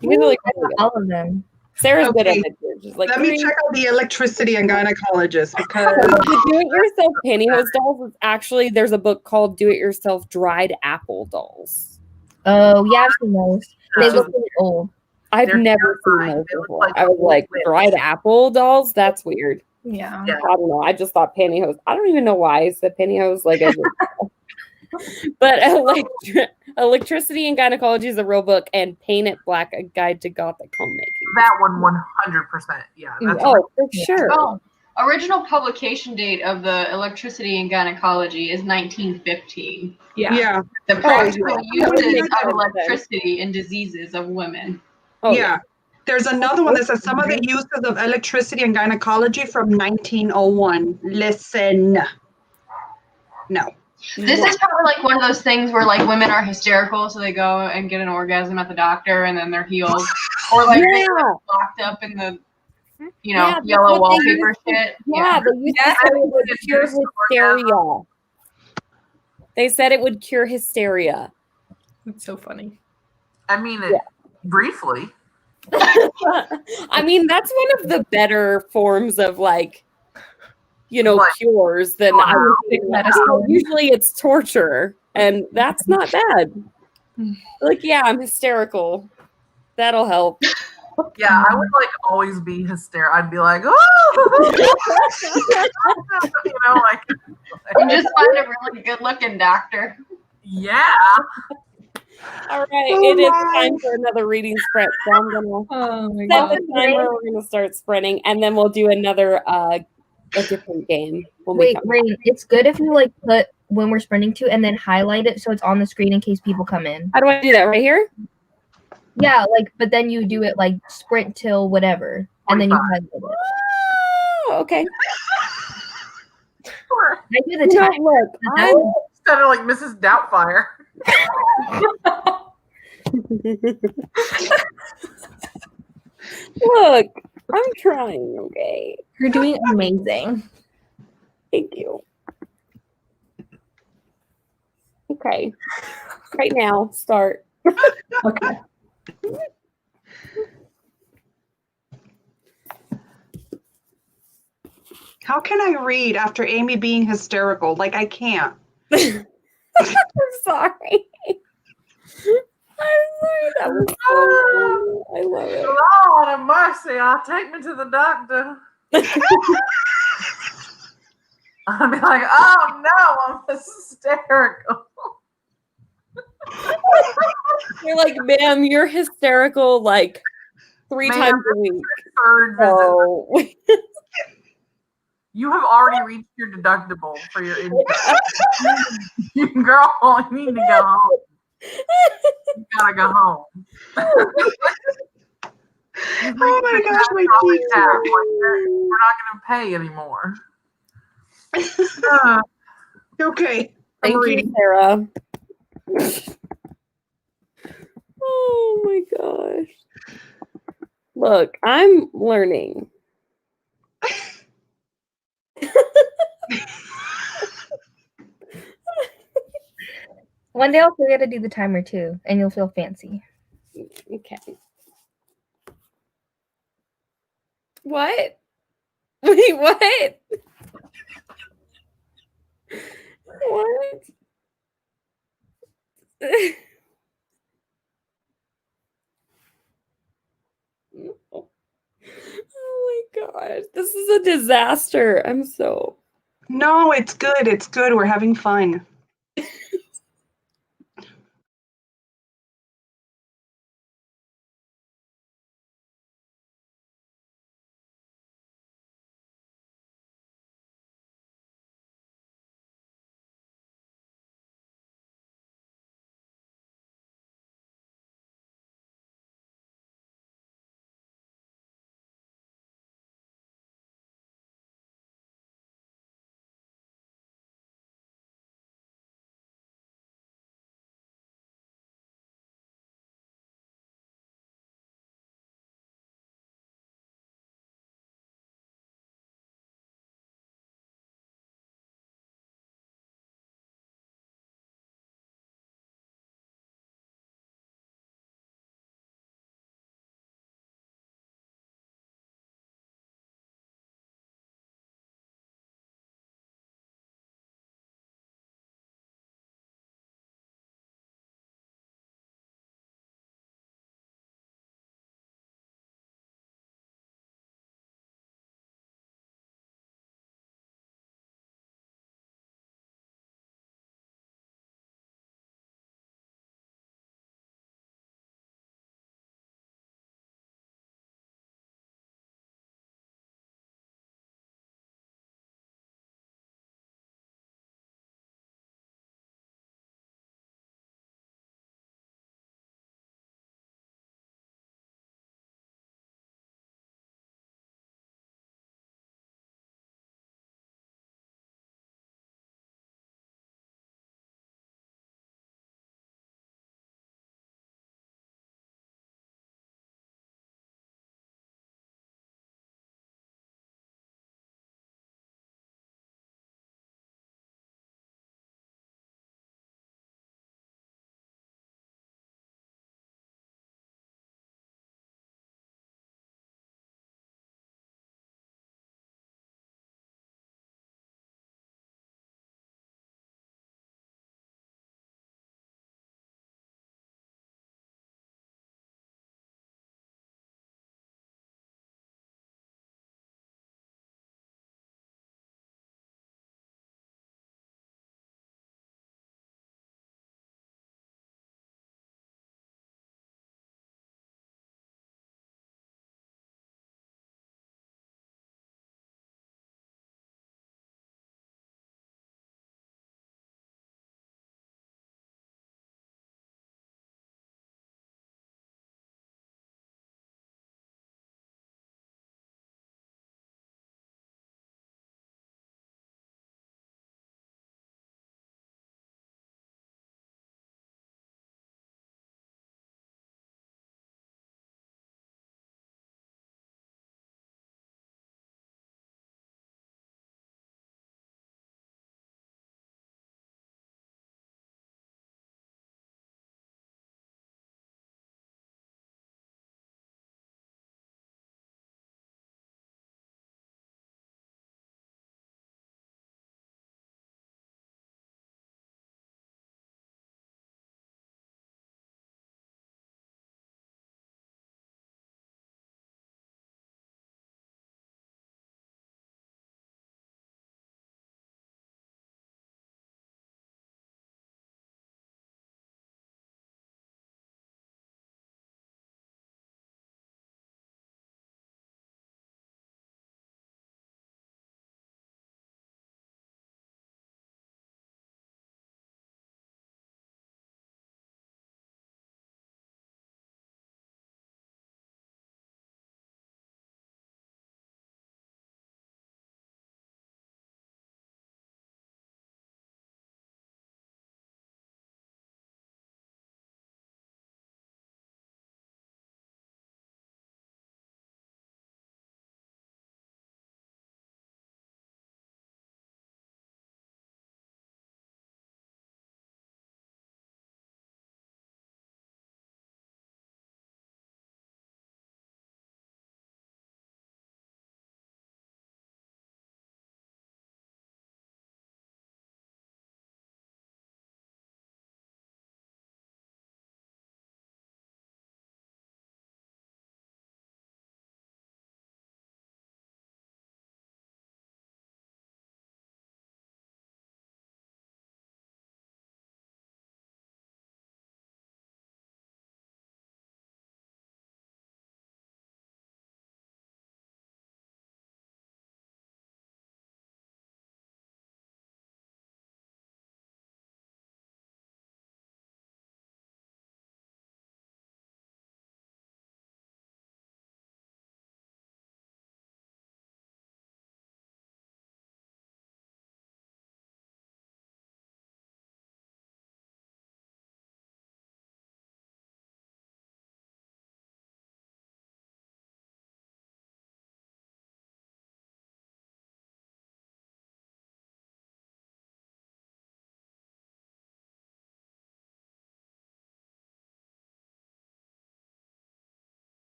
You guys are like really good. All of them. Sarah's good at Okay. it. Too. She's like, Let 3. me check out the electricity and gynecologist because The Do-It-Yourself Pantyhose Dolls is actually, there's a book called Do-It-Yourself Dried Apple Dolls. Oh, yeah, I've seen those. They Yeah. look really old. I've They're never seen terrifying. those They look before. like I was like, liquids. dried apple dolls? That's weird. Yeah. Yeah. I don't know. I just thought pantyhose. I don't even know why I said pantyhose. Like, but Electricity and Gynecology is a real book, and Paint It Black, A Guide to Gothic Homemaking. That one 100%. Yeah. That's Oh, for sure. Oh, original publication date of the Electricity in Gynecology is 1915. yeah. The practical yeah. uses of electricity in diseases of women. Oh, yeah. There's another one that says some of the uses of electricity and gynecology from 1901. Listen. No. This is probably like one of those things where like women are hysterical, so they go and get an orgasm at the doctor and then they're healed. Or like they Yeah. get locked up in the Yeah, that's yellow what they wallpaper shit. Yeah, they used to say it would cure hysteria. They said it would cure hysteria. It's so funny. I mean, briefly. I mean, that's one of the better forms of like, Like, cures than I would think medicine. usually it's torture, and that's not bad. Like, yeah, I'm hysterical. That'll help. Yeah, I would like always be hysterical. I'd be like, oh, like, And just find a really good looking doctor. yeah. All right, it is time for another reading sprint. So I'm gonna Oh my set god. the timer. We're gonna start sprinting, and then we'll do another a different game when we Wait, come. Raine, it's good if you like put when we're sprinting to, and then highlight it so it's on the screen in case people come in. How do I do that? Right here? Yeah, like, but then you do it like sprint till whatever, and then you highlight it. Oh, okay. I do the No, time. look, I'm sounded like Mrs. Doubtfire. look, I'm trying, okay? You're doing amazing. Thank you. Okay. Right now, start. Okay. How can I read after Amy being hysterical? Like, I can't. I'm sorry. I'm sorry. That was so funny. I love it. Lord have mercy, take me to the doctor. I'll be like, oh no, I'm hysterical. You're like, ma'am, you're hysterical like 3 Ma'am, times a week. Third visit. So You have already reached your deductible for your insurance. Girl, you need to go home. You gotta go home. Oh my gosh, my teeth hurt. We're not gonna pay anymore. Okay. thank you, Sarah. Oh my gosh. Look, I'm learning. One day I'll forget to do the timer too, and you'll feel fancy. Okay. What? Wait, what? What? Oh my gosh. This is a disaster. I'm so No, it's good. It's good. We're having fun.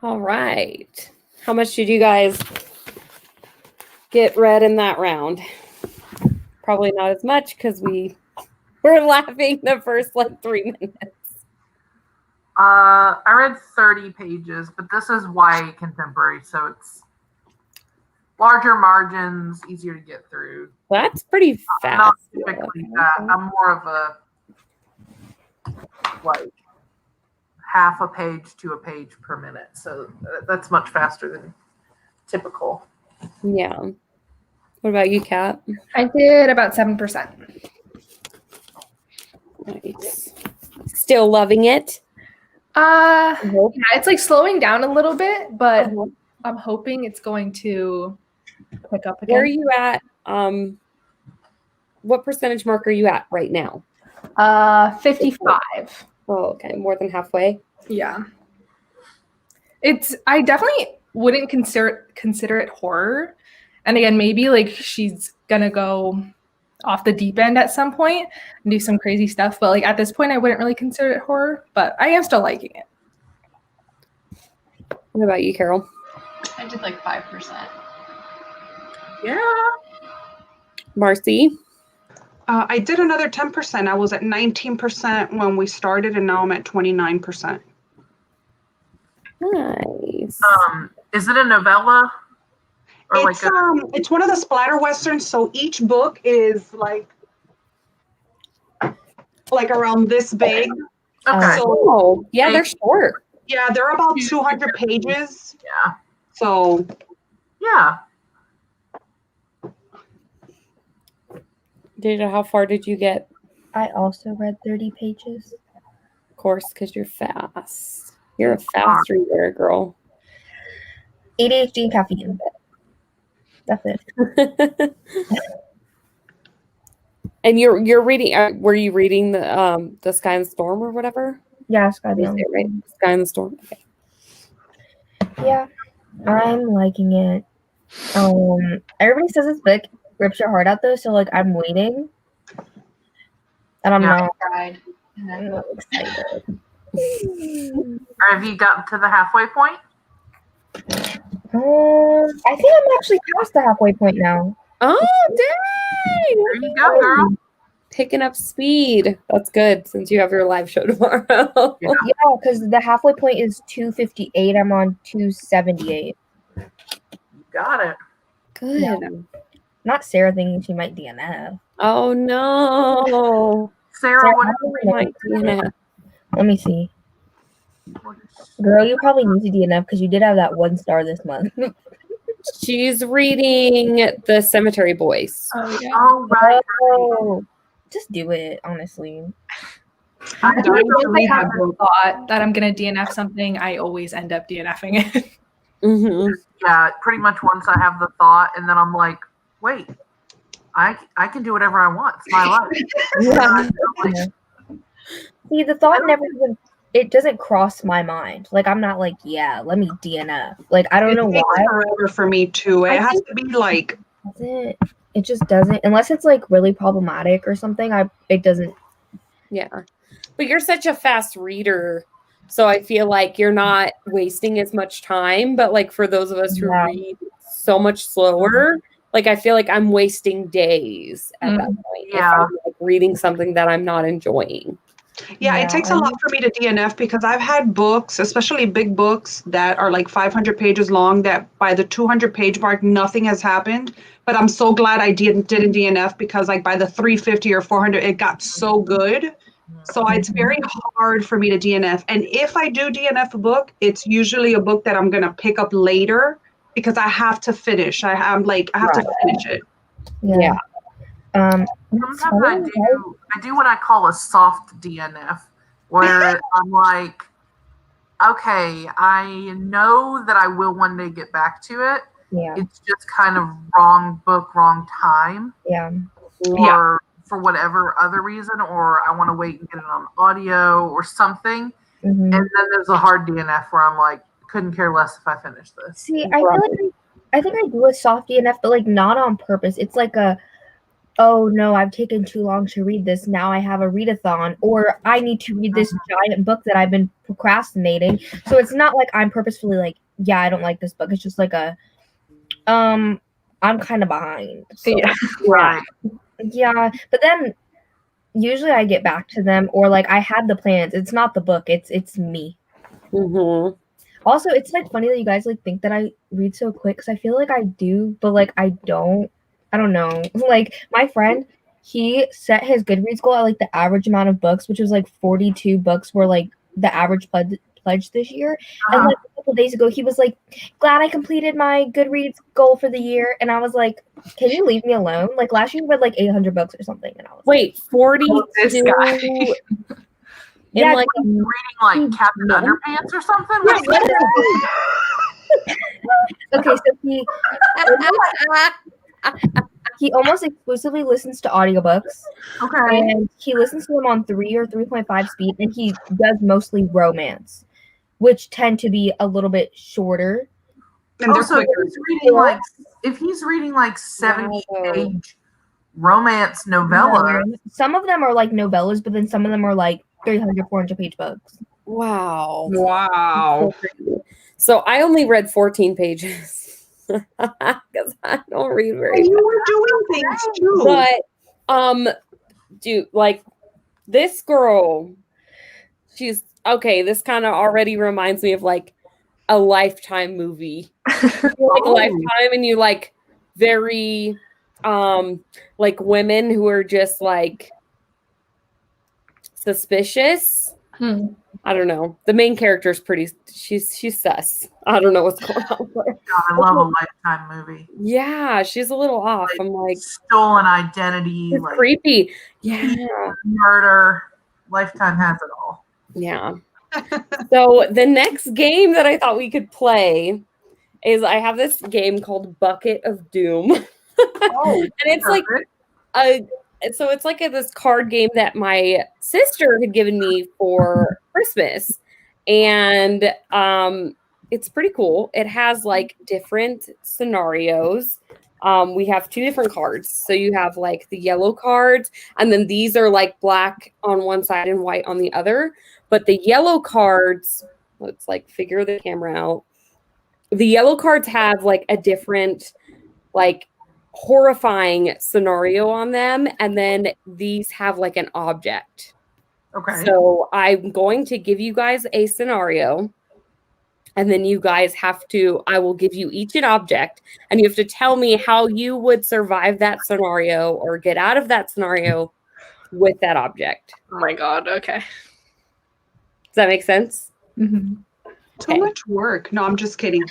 All right. How much did you guys get read in that round? Probably not as much because we were laughing the first like 3 minutes. I read 30 pages, but this is YA contemporary, so it's larger margins, easier to get through. That's pretty fast. Not typically that. I'm more of a like half a page to a page per minute, so that's much faster than typical. Yeah. What about you, Kat? I did about 7%. Nice. Still loving it? Yeah, it's like slowing down a little bit, but Uh-huh. I'm hoping it's going to pick up again. Where are you at? What percentage mark are you at right now? 55. Oh, okay. More than halfway. Yeah. I definitely wouldn't consider it horror. And again, maybe like she's gonna go off the deep end at some point and do some crazy stuff. But like at this point, I wouldn't really consider it horror, but I am still liking it. What about you, Carol? I did like 5%. Yeah. Marcy? I did another 10%. I was at 19% when we started, and now I'm at 29%. Nice. Is it a novella? Or It's one of the splatter westerns. So each book is like around this big. Okay. Oh, yeah, they're short. Yeah, they're about 200 pages. Yeah. So Yeah. Deja, how far did you get? I also read 30 pages. Of course, because you're fast. You're a fast reader, girl. ADHD and caffeine. That's it. And you're reading. Were you reading the Sky and the Storm or whatever? Yeah, Sky Is it right? Sky and the Storm. Okay. Yeah, I'm liking it. Everybody says this book rips your heart out though, so like I'm waiting, and I'm not excited. Or have you gotten to the halfway point? I think I'm actually past the halfway point now. Oh, dang! There you go, girl. Picking up speed. That's good since you have your live show tomorrow. Yeah, because the halfway point is 258. I'm on 278. Got it. Good. Yeah. Not Sarah thinking she might DNF. Oh no. Sarah, what Might DNF. Let me see. Girl, you probably need to DNF because you did have that 1 star this month. She's reading The Cemetery Boys. Oh, yeah. Oh, right. Oh, just do it, honestly. I I'm dying to once I read have that the book. thought that I'm gonna DNF something, I always end up DNFing it. Mm-hmm. Yeah, pretty much once I have the thought, and then I'm like, wait, I can do whatever I want. It's my life. Yeah. See, the thought never even, it doesn't cross my mind. Like, I'm not like, yeah, let me DNF. Like, I don't know It takes why. forever for me too. It has to be like It just doesn't, unless it's like really problematic or something. It doesn't. Yeah. But you're such a fast reader. So I feel like you're not wasting as much time. But like for those of us who read so much slower, like I feel like I'm wasting days at that point if I'm like reading something that I'm not enjoying. Yeah, it takes a lot for me to DNF because I've had books, especially big books that are like 500 pages long, that by the 200 page mark, nothing has happened. But I'm so glad I didn't DNF because like by the 350 or 400, it got so good. So it's very hard for me to DNF. And if I do DNF a book, it's usually a book that I'm going to pick up later because I have to finish. I have to finish it. Yeah. Sometimes I do what I call a soft DNF, where I'm like, okay, I know that I will one day get back to it. Yeah. It's just kind of wrong book, wrong time. Yeah. Or for whatever other reason, or I want to wait and get it on audio or something. And then there's a hard DNF where I'm like, couldn't care less if I finish this. See, I feel like I think I do a soft DNF, but like not on purpose. It's like oh no, I've taken too long to read this. Now I have a readathon, or I need to read this giant book that I've been procrastinating. So it's not like I'm purposefully like, yeah, I don't like this book. It's just like I'm kind of behind. So, yeah. But then usually I get back to them, or like I had the plans. It's not the book. It's me. Also, it's like funny that you guys like think that I read so quick because I feel like I do, but like I don't. I don't know. Like my friend, he set his Goodreads goal at like the average amount of books, which was like 42 books were like the average pledge this year. And like a couple days ago, he was like, glad I completed my Goodreads goal for the year. And I was like, can you leave me alone? Like last year, you read like 800 books or something. And I was wait, 42? This guy. Yeah, like reading like Captain Underpants or something? Okay, so he almost exclusively listens to audiobooks. Okay. And he listens to them on 3 or 3.5 speed, and he does mostly romance, which tend to be a little bit shorter. And also, if he's reading like 70-page romance novellas. Some of them are like novellas, but then some of them are like 300, 400-page books. Wow. So I only read 14 pages. Because I don't read very You were doing things too. But dude, like this girl, she's okay, this kind of already reminds me of like a Lifetime movie. Like a Lifetime, and you like very like women who are just like suspicious. I don't know. The main character is pretty. She's sus. I don't know what's going on with her. God, I love a Lifetime movie. Yeah, she's a little off. I'm like stolen identity, like creepy. Yeah, murder. Lifetime has it all. Yeah. So the next game that I thought we could play is I have this game called Bucket of Doom, and it's like it's like this card game that my sister had given me for Christmas, and it's pretty cool. It has like different scenarios. We have 2 different cards. So you have like the yellow cards, and then these are like black on one side and white on the other. But the yellow cards, let's like figure the camera out. The yellow cards have like a different like horrifying scenario on them, and then these have like an object. Okay. So I'm going to give you guys a scenario, and then you guys have to, I will give you each an object, and you have to tell me how you would survive that scenario or get out of that scenario with that object. Oh my God. Okay. Does that make sense? Mm-hmm. Too much work. No, I'm just kidding.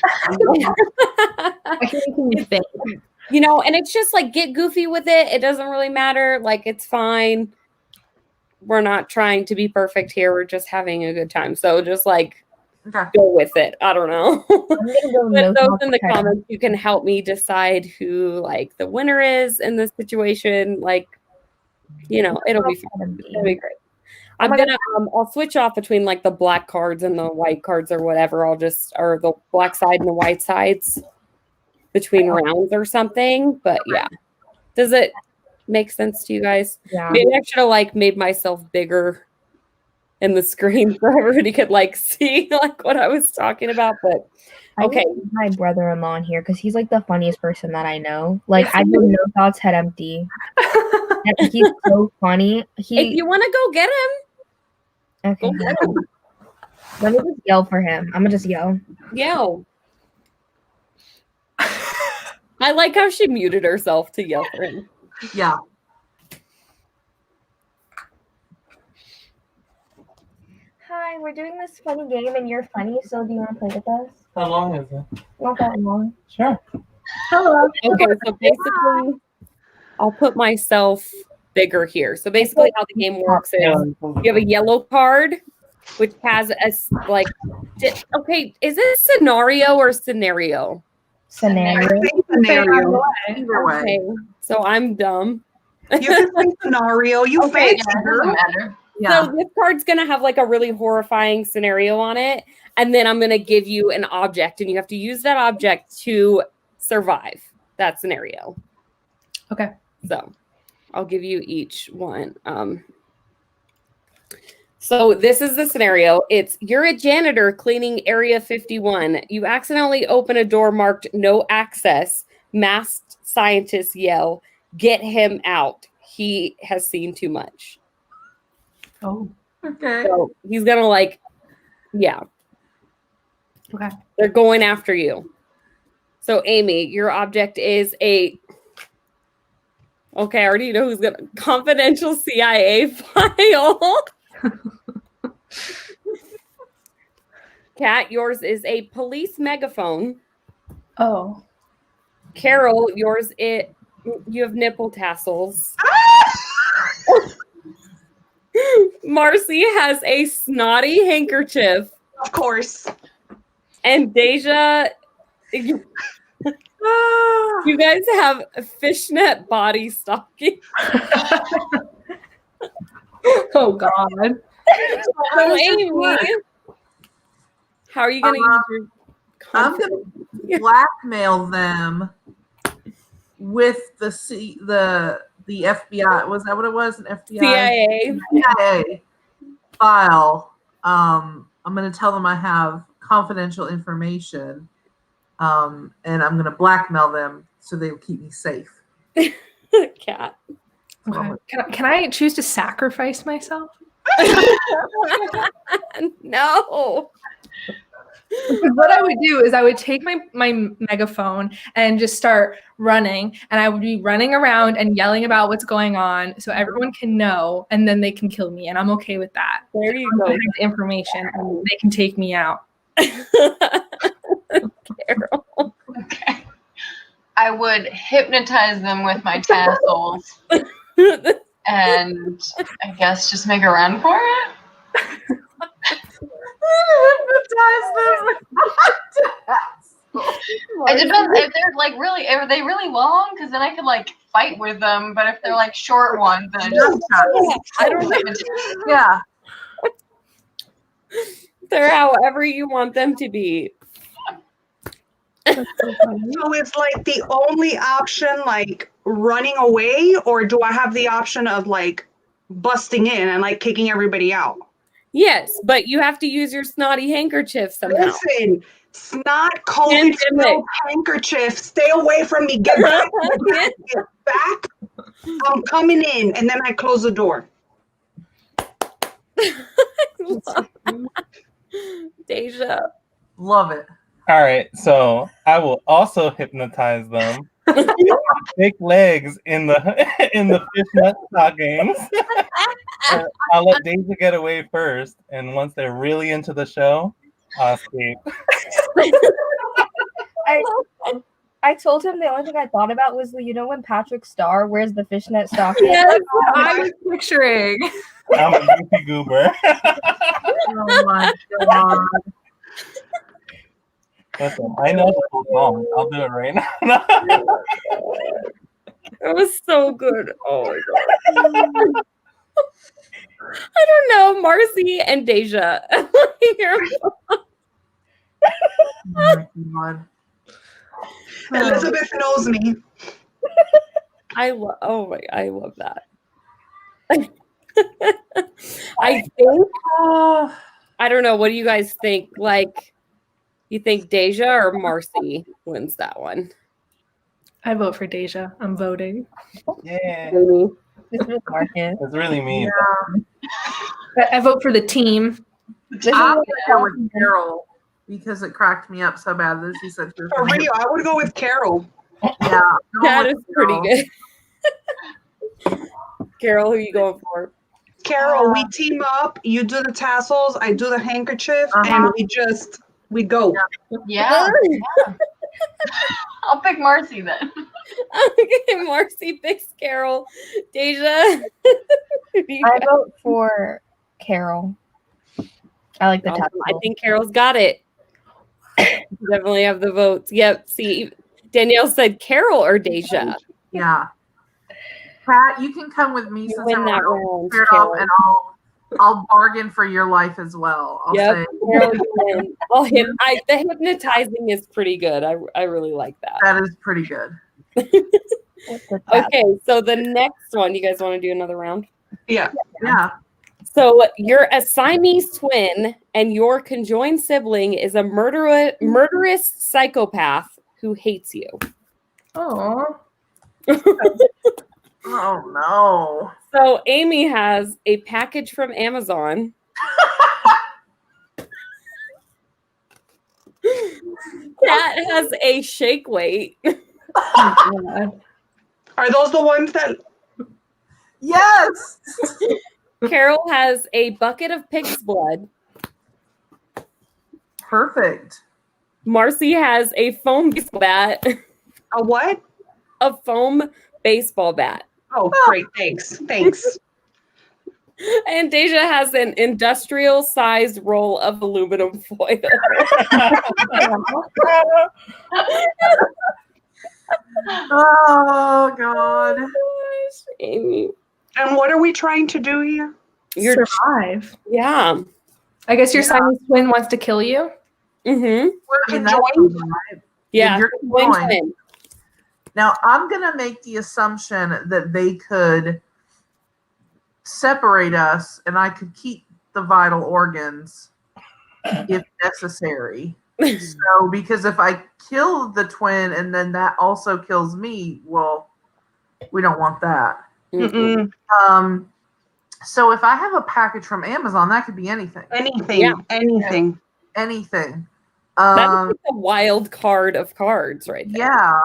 You know, and it's just like, get goofy with it. It doesn't really matter. Like, it's fine. We're not trying to be perfect here. We're just having a good time. So just like go with it. I don't know. Put those in the comments. You can help me decide who like the winner is in this situation. Like, you know, it'll be fun. It'll be great. I'm gonna I'll switch off between like the black cards and the white cards or whatever. Or the black side and the white sides between rounds or something. But yeah. Does it make sense to you guys? Yeah. Maybe I should have like made myself bigger in the screen so everybody could like see like what I was talking about. But okay, I need my brother-in-law in here because he's like the funniest person that I know. Like I do no thoughts, head empty. And he's so funny. if you want to go get him, Okay. go get him. Let me just yell for him. I'm gonna just yell. Yell. I like how she muted herself to yell for him. Yeah. Hi, we're doing this funny game and you're funny, so do you want to play with us? How long is it? Not that long. Sure. Hello. Okay, so basically, I'll put myself bigger here. So basically, how the game works is you have a yellow card, which has a like. Okay, is it scenario or scenario? Scenario. Scenario. Either way. Okay, so I'm dumb. You can say scenario. You Okay, fancy Yeah, it girl. doesn't matter. Yeah. So this card's gonna have like a really horrifying scenario on it, and then I'm gonna give you an object, and you have to use that object to survive that scenario. Okay. So I'll give you each one. So this is the scenario. It's you're a janitor cleaning Area 51. You accidentally open a door marked no access. Masked scientists yell, "Get him out. He has seen too much." Oh. Okay. So he's gonna like, yeah. Okay. They're going after you. So Amy, your object is a. Okay, I already know who's gonna confidential CIA file. Kat, yours is a police megaphone. Oh. Carol, yours you have nipple tassels. Marcy has a snotty handkerchief. Of course. And Deja, you guys have a fishnet body stocking. Oh God. So Amy, how are you going to use your I'm confidence? gonna blackmail them with the FBI. Was that what it was? An FBI CIA file. I'm gonna tell them I have confidential information, and I'm gonna blackmail them so they'll keep me safe. Cat. Okay. Can I choose to sacrifice myself? No. Because what I would do is I would take my megaphone and just start running, and I would be running around and yelling about what's going on so everyone can know, and then they can kill me, and I'm okay with that. There you I'm go. gonna have the information, and they can take me out. Carol. Okay. I would hypnotize them with my tassels and I guess just make a run for it. It depends if they're like really, are they really long? Because then I could like fight with them. But if they're like short ones, then I just I don't know. Yeah. They're however you want them to be. So it's like the only option, like running away, or do I have the option of like busting in and like kicking everybody out? Yes, but you have to use your snotty handkerchief somehow. Listen, snot, COVID filled handkerchief, stay away from me. Get back. Get back. I'm coming in, and then I close the door. Deja. Love it. All right, so I will also hypnotize them. Thick legs in the fishnet stockings. I'll let Deja get away first, and once they're really into the show, I'll escape. I told him the only thing I thought about was, you know, when Patrick Starr wears the fishnet stocking. Yes, I was picturing. I'm a goofy goober. Oh my God. Listen, I know the whole song. I'll do it right now. It was so good. Oh my God. I don't know, Marcy and Deja. Oh my God. Elizabeth knows me. I love that. I think, I don't know. What do you guys think? Like, you think Deja or Marcy wins that one? I vote for Deja. I'm voting. Yeah. Amy? This was Marcus. It's really mean. I vote for the team. This is I'm what gonna go with Carol because it cracked me up so bad that she said she was For gonna real, I would go with Carol. Yeah, That is pretty good. Carol, who you going for? Carol, we team up. You do the tassels, I do the handkerchief, and we go. Yeah. I'll pick Marcy then. Okay, Marcy picks Carol. Deja? I vote for Carol. I like the Awesome. top. I think Carol's got it. Definitely have the votes. Yep. See, Danielle said Carol or Deja. Yeah. Pat, you can come with me You since win that everyone round, cleared Carol. up, and I'll bargain for your life as well. I'll Yep. say Carol, you win. The hypnotizing is pretty good. I really like that. that is pretty good. Okay, so the next one, you guys want to do another round? Yeah. Yeah. So you're a Siamese twin, and your conjoined sibling is a murderous psychopath who hates you. Oh. Oh no. So Amy has a package from Amazon. Kat has a shake weight. Are those the ones that? Yes. Carol has a bucket of pig's blood. Perfect. Marcy has a foam baseball bat. A what? A foam baseball bat. Oh, great. Thanks. And Deja has an industrial-sized roll of aluminum foil. Oh God. Gosh, Amy. And what are we trying to do here? You're Survive. yeah. I guess your Siamese twin wants to kill you. Mm-hmm. We're I mean, that's conjoined. right. Yeah. You're Twin, conjoined. twin. Now I'm gonna make the assumption that they could separate us, and I could keep the vital organs if necessary. So, because if I kill the twin and then that also kills me, well, we don't want that. Mm-mm. So if I have a package from Amazon, that could be anything. Anything. Yeah. Anything. Anything. That's like a wild card of cards right there. Yeah.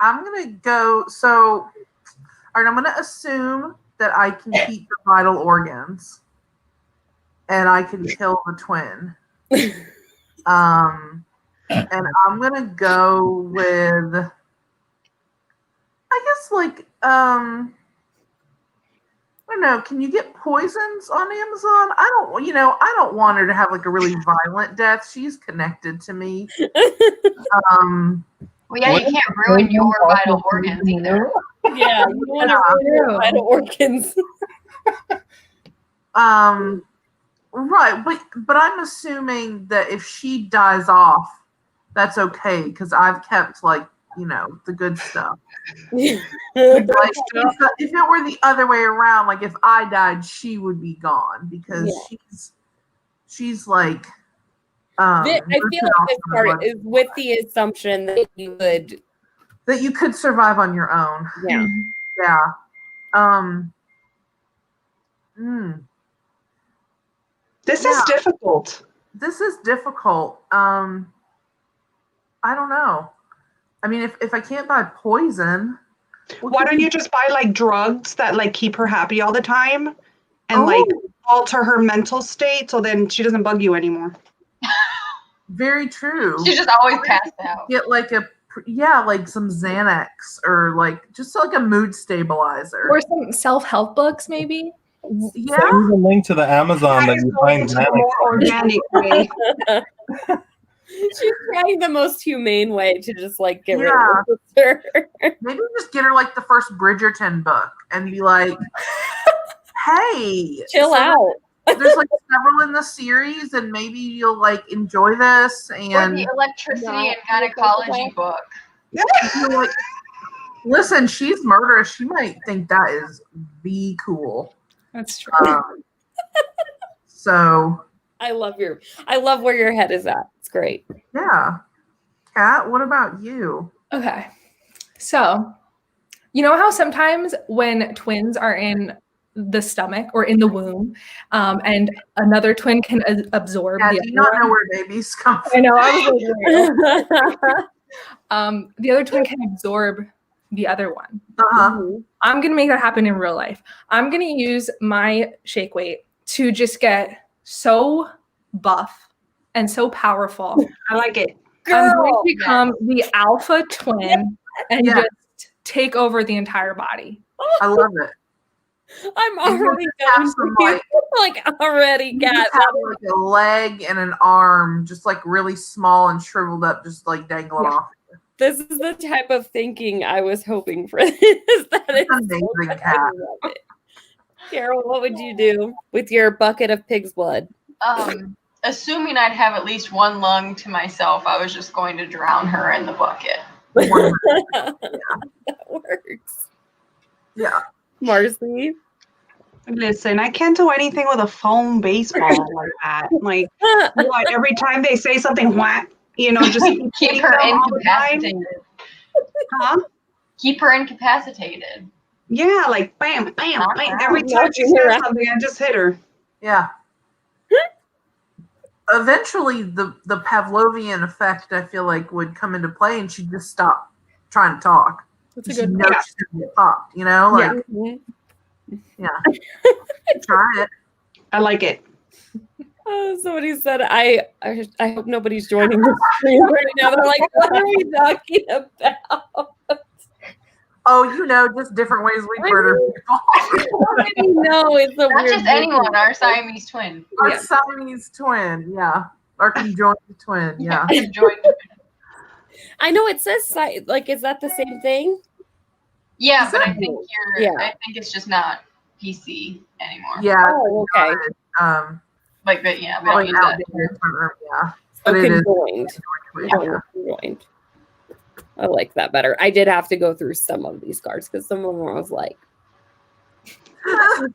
I'm gonna go. So, all right. I'm gonna assume that I can keep the vital organs, and I can kill the twin. And I'm gonna go with, I guess, like, I don't know. Can you get poisons on Amazon? I don't want her to have like a really violent death. She's connected to me. Well, yeah, you can't ruin your vital organs either. Yeah, you want to ruin your vital organs. Right, but I'm assuming that if she dies off, that's okay because I've kept like the good stuff. Like, if it were the other way around, like if I died, she would be gone because she's like. I feel like this part is with the assumption that you could survive on your own. Yeah. Yeah. This is difficult. This is difficult. I don't know. I mean, if I can't buy poison, why don't you just buy like drugs that like keep her happy all the time and like alter her mental state so then she doesn't bug you anymore? Very true. She's just always passed out. Get like like some Xanax or like just like a mood stabilizer or some self-help books, maybe. Yeah. Send a link to the Amazon that you find more organic way. She's trying the most humane way to just like get rid of her. Maybe just get her like the first Bridgerton book and be like, hey, chill out. There's like several in the series and maybe you'll like enjoy this. And or the electricity and gynecology book. Listen, she's murderous. She might think that is the cool. That's true. So I love where your head is at. It's great. yeah. Kat, what about you? Okay. So, you know how sometimes when twins are in the stomach or in the womb, and another twin can absorb Yeah, the do other you not one? know where babies come I from? know. I was like, the other twin can absorb the other one. Uh-huh. I'm gonna make that happen in real life. I'm gonna use my shake weight to just get so buff and so powerful. I like it. I'm going Girl. to become the alpha twin and Yeah. just take over the entire body. I love it. I'm And you already just have going some, to like already You got just have like a leg and an arm, just like really small and shriveled up, just like dangling off. This is the type of thinking I was hoping for. That is Amazing, I Kat. love it. Carol, what would you do with your bucket of pig's blood? Assuming I'd have at least one lung to myself, I was just going to drown her in the bucket. That works. Yeah. Marcy? Listen, I can't do anything with a foam baseball like that. Like, what? Every time they say something, whack, just Keep her all the time? incapacitated. Huh? Keep her incapacitated. Yeah, like bam, bam, Knock bam. her Every out. time she says something, I just hit her. Yeah. Eventually, the Pavlovian effect, I feel like, would come into play, and she'd just stop trying to talk. That's a She good knows point. she's gonna get popped, Like, yeah. Try it. I like it. Oh, somebody said, I hope nobody's joining the stream right now. They're like, what are we talking about? Oh, just different ways we murder people. No, it's a Not weird just anyone, our Siamese twin. Our Siamese twin, yeah. Our conjoined twin, yeah. I know it says is that the same thing? Yeah, but I think Yeah. I think it's just not PC anymore. Yeah. Oh, okay. But yeah, we don't Probably use that. outdated term, yeah. So But it is. conjoined. Conjoined. I like that better. I did have to go through some of these cards because some of them I was like,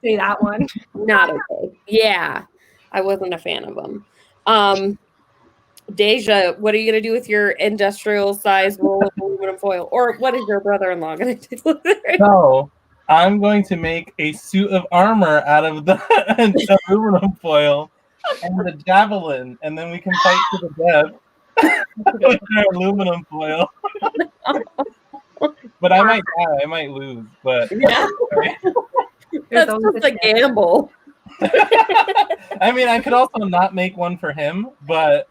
Say that one. not okay. Yeah, I wasn't a fan of them. Deja, what are you going to do with your industrial size roll of aluminum foil? Or what is your brother-in-law going to do with it? So I'm going to make a suit of armor out of the aluminum foil and the javelin, and then we can fight to the death with our aluminum foil. But I might die. I might lose. But Yeah. That's just a gamble. I mean, I could also not make one for him, but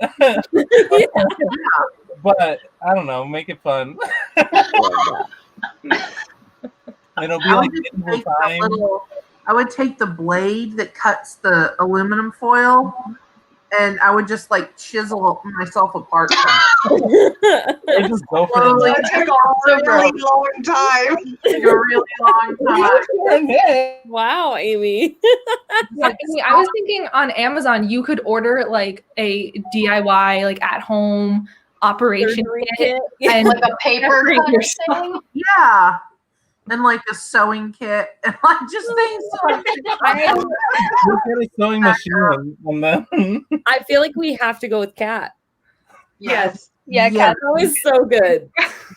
but I don't know, make it fun. It'll be like medieval time. I would take the blade that cuts the aluminum foil, and I would just like chisel myself apart from it. Or just go for Slowly. it. It took a really long time. Take a really long time. Wow, Amy. Yeah, Amy, I was thinking on Amazon you could order like a DIY, like at home operation kit and Like a paper decorate cutter yourself. thing. Yeah. And like a sewing kit and like just things like Just get a sewing machine and then I feel like we have to go with Kat. Yes. Yeah, Yes. Kat, that was so good.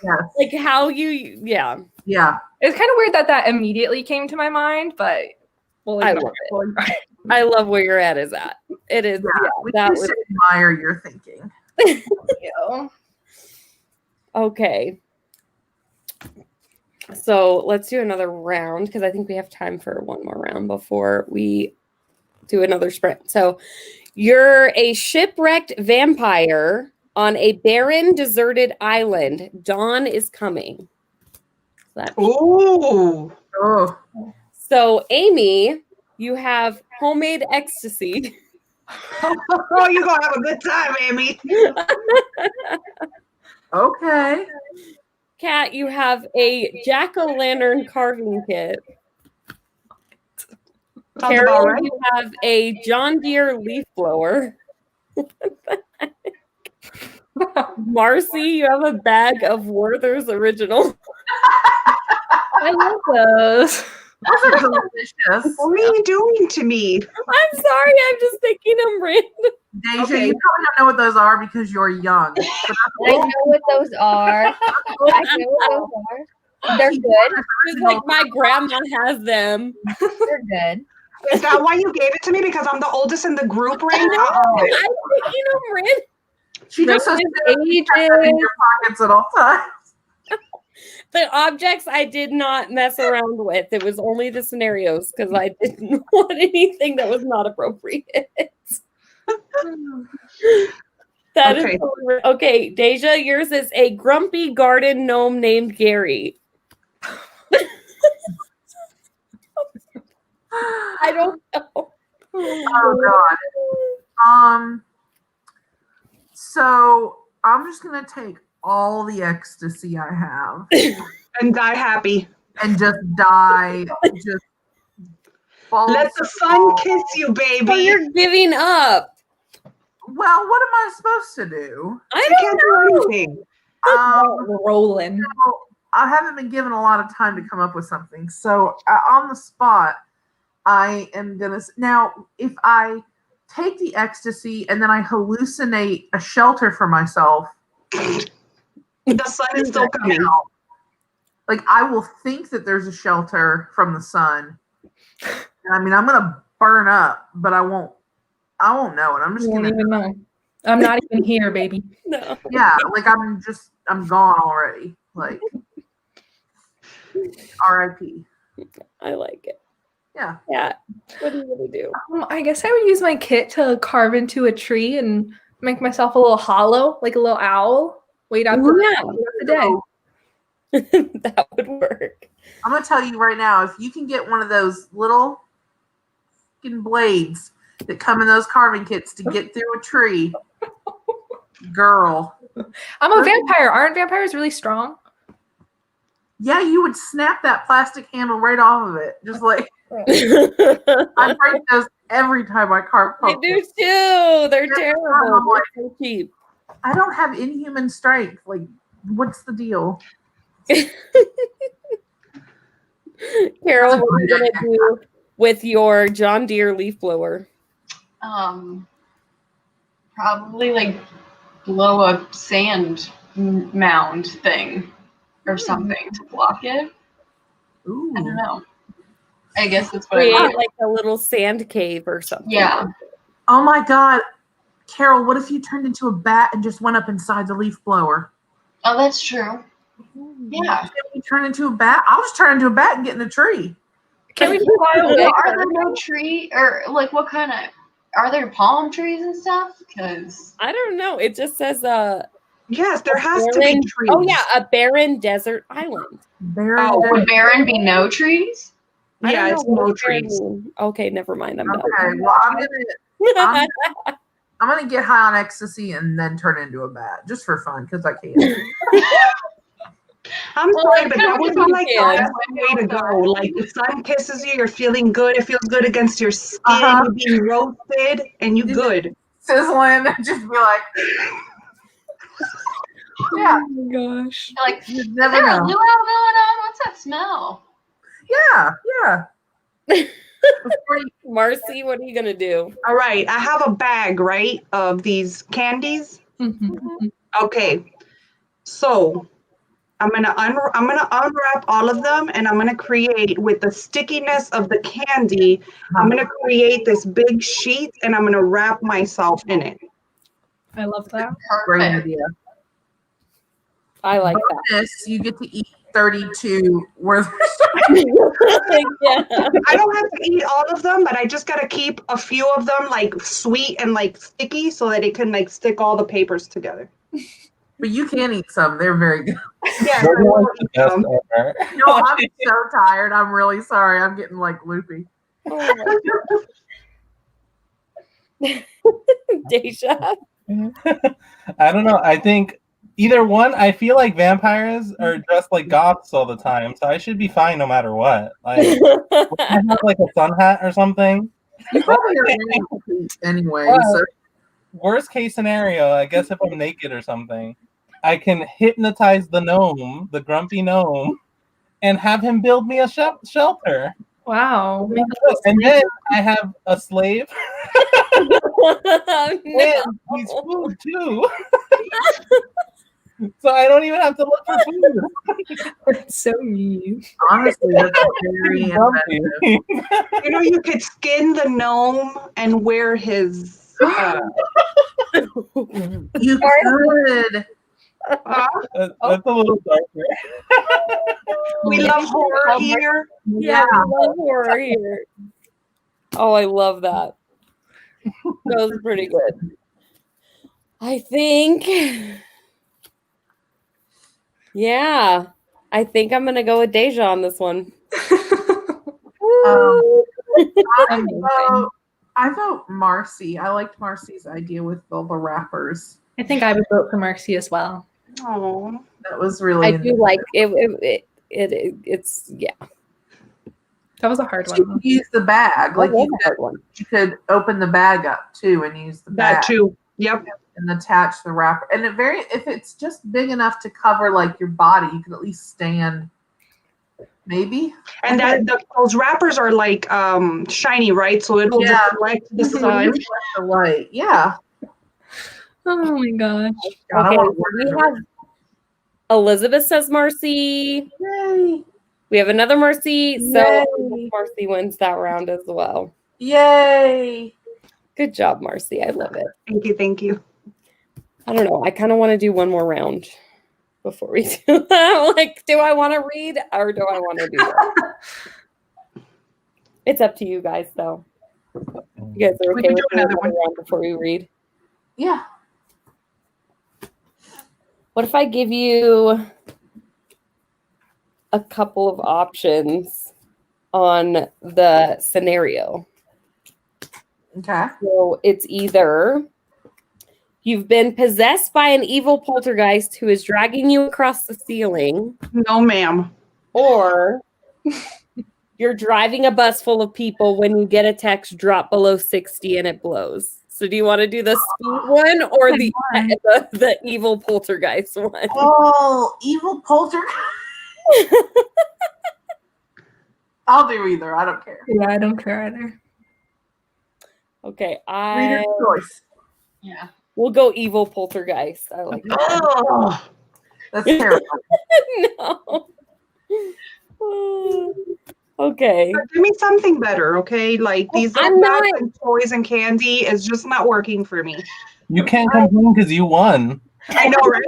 Yes. Like how yeah. Yeah. It's kind of weird that immediately came to my mind, but I love it. I love where your head is at. It is. Yeah. Yeah, We that just was admire your thinking. okay. So let's do another round because I think we have time for one more round before we do another sprint. So you're a shipwrecked vampire on a barren, deserted island. Dawn is coming. Ooh. Oh. So Amy, you have homemade ecstasy. Oh, you're going to have a good time, Amy. Okay. Kat, you have a jack-o'-lantern carving kit. Sounds Carol, about right. you have a John Deere leaf blower. Marcy, you have a bag of Werther's Original. I love those. Those are delicious. What are you doing to me? I'm sorry. I'm just thinking them random. Deja, Okay. you probably don't know what those are because you're young. So I know what those are. I know what those are. They're good. It's like my grandma has them. They're good. Is that why you gave it to me? Because I'm the oldest in the group, Raine? I'm thinking them random. she just has Ages. in your pockets at all times. The objects I did not mess around with. It was only the scenarios because I didn't want anything that was not appropriate. That is Okay. okay. Deja, yours is a grumpy garden gnome named Gary. I don't know. Oh God. So I'm just gonna take all the ecstasy I have And die happy. and just die. Just Let the sun kiss you, So baby. you're giving up. Well, what am I supposed to do? I You don't can't know. do anything. Rolling. So I haven't been given a lot of time to come up with something. So on the spot, I am gonna now. If I take the ecstasy and then I hallucinate a shelter for myself, The sun is still coming. like I will think that there's a shelter from the sun. I mean, I'm gonna burn up, but I won't know it. I'm just You won't gonna, even know. I'm not even here, baby. No. yeah, like I'm gone already. Like, R.I.P. I like it. Yeah. Yeah. What are you gonna do? I guess I would use my kit to carve into a tree and make myself a little hollow, like a little owl. Wait out the day. That would work. I'm gonna tell you right now, if you can get one of those little fucking blades that come in those carving kits to get through a tree, girl. I'm a vampire. Aren't vampires really strong? Yeah, you would snap that plastic handle right off of it. Just like I break those every time I carve I pumpkins. do too. They're Yeah, terrible. I'm like- They're so cheap. I don't have inhuman strength. Like, what's the deal? Carol, what are you gonna do with your John Deere leaf blower? Probably like blow a sand mound thing or something to block it. Ooh. I don't know. I guess that's what I Create would do. like a little sand cave or something. Yeah. Oh my God, Carol, what if you turned into a bat and just went up inside the leaf blower? Oh, that's true. Yeah. If you turn into a bat, I'll just turn into a bat and get in a tree. Can we fly away? Well, are there no tree or like what kind of are there palm trees and stuff? Because I don't know. It just says Yes, there has to be barren, trees. oh yeah, a barren desert island. Barren Oh, desert. would barren be no trees? I Yeah, don't it's know what no does barren trees. mean. Okay, never mind. I'm done. Okay, well, I'm gonna get high on ecstasy and then turn into a bat just for fun because I can. I'm Well, sorry, I but kinda that would wish be you like the could. best way to go. Like the sun kisses you, you're feeling good. It feels good against your skin. Uh-huh. You're being roasted, and you good. Sizzling, just be like, yeah, Oh my gosh. Like, you is never there a know. luau going on? What's that smell? Yeah. Marcy, what are you gonna do? All right, I have a bag, right, of these candies. Mhm. Okay, so I'm gonna unwrap all of them, and I'm gonna create with the stickiness of the candy. I'm gonna create this big sheet, and I'm gonna wrap myself in it. I love that. Great Perfect. idea. I like that. Bonus, you get to eat 32 worth. Yeah. I don't have to eat all of them, but I just gotta keep a few of them like sweet and like sticky, so that it can like stick all the papers together. But you can eat some. They're very good. Yes, Those I will ones eat the best them. ever. No, I'm so tired. I'm really sorry. I'm getting like loopy. Deja. I don't know. I think either one. I feel like vampires are dressed like goths all the time, so I should be fine no matter what. Like, I have like a sun hat or something. You probably have any anyway. Well, So worst case scenario, I guess if I'm naked or something, I can hypnotize the gnome, the grumpy gnome, and have him build me a shelter. Wow. And then I have a slave. And he's food too. So I don't even have to look for food. That's so mean. Honestly, that's very inventive. You could skin the gnome and wear his. You could. That's a little darker. We love horror here. Yeah, we love horror here. Oh, I love that. That was pretty good. I think, yeah, I think I'm gonna go with Deja on this one. I vote Marcy. I liked Marcy's idea with all the wrappers. I think I would vote for Marcy as well. Oh, That was really. I do like it. It's yeah. That was a hard You one. could use the bag. Like That was a hard one. you could open the bag up too and use the bag. that too. Yep. And attach the wrapper. And if it's just big enough to cover like your body, you can at least stand. Maybe. And those wrappers are like shiny, right? So it'll reflect the sun. The light. Yeah. Oh my gosh. God, I Okay, wanna we have Elizabeth says Marcy. Yay. We have another Marcy, so Yay. Marcy wins that round as well. Yay. Good job, Marcy. I love it. Thank you. Thank you. I don't know. I kind of want to do one more round before we do that. Like, do I want to read or do I want to do that? It's up to you guys, though. You guys are We okay can with do another one. round before we read? Yeah. What if I give you a couple of options on the scenario? Okay. So it's either you've been possessed by an evil poltergeist who is dragging you across the ceiling, No, ma'am. or you're driving a bus full of people when you get a text drop below 60 and it blows. So do you want to do the speed one or the evil poltergeist one? Oh, evil poltergeist. I'll do either. I don't care. Yeah, I don't care either. Okay, Reader's choice. Yeah. we'll go evil poltergeist. I like that. Oh, That's terrible. No. Okay. give me something better, okay? Like these I'm little not- bags and toys and candy is just not working for me. You can't complain because you won. I know, right?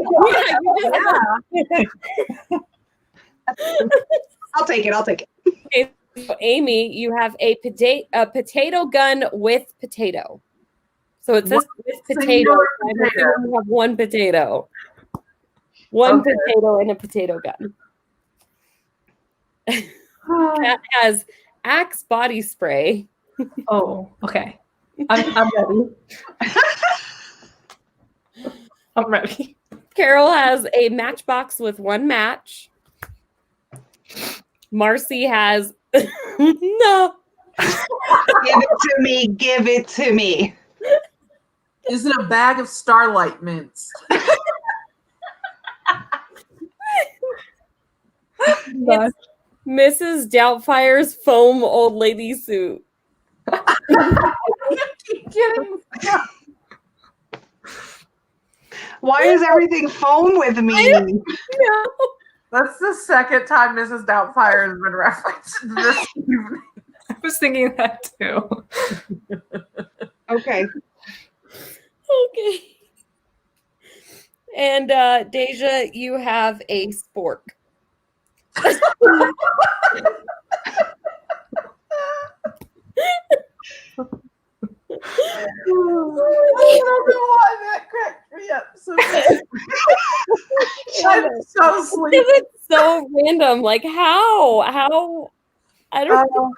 I'll take it. I'll take it. Okay, so Amy, you have a potato gun with potato. So it says with potato. Singular I'm potato. assuming you have one potato. One Okay. potato and a potato gun. That has Axe body spray. Oh, okay. I'm ready. I'm ready. Carol has a matchbox with one match. Marcy has no. Give it to me. Give it to me. Is it a bag of Starlight mints? It's Mrs. Doubtfire's foam old lady suit. Kidding. Why is everything foam with me? No. That's the second time Mrs. Doubtfire has been referenced this evening. I was thinking that too. Okay. Okay. And Deja, you have a spork. I don't know why that cracked me up so bad. I'm so sleepy. It's so random. Like how? I don't know.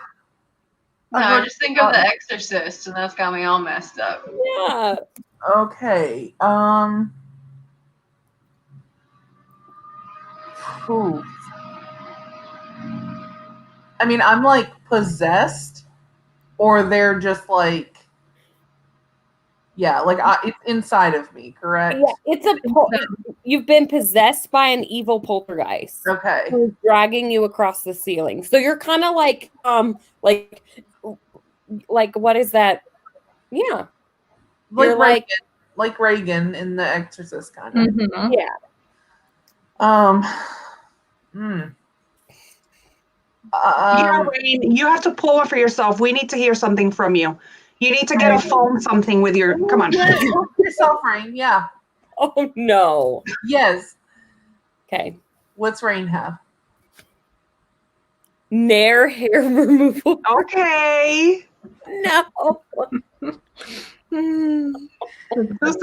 No, just think of The Exorcist, and that's got me all messed up. Yeah. Okay. Ooh. I mean, I'm like possessed, or they're just like Yeah, like it's inside of me, correct? Yeah, you've been possessed by an evil poltergeist. Okay. Who's dragging you across the ceiling. So you're kind of like what is that? Yeah. You're like Reagan in The Exorcist, kind of. Mhm. Yeah. Raine, you have to pull one for yourself. We need to hear something from you. You need to get a phone something with your. Come on. Yourself, Raine. Yeah. Oh no. Yes. Okay. What's Raine have? Nair hair removal. Okay. No. Do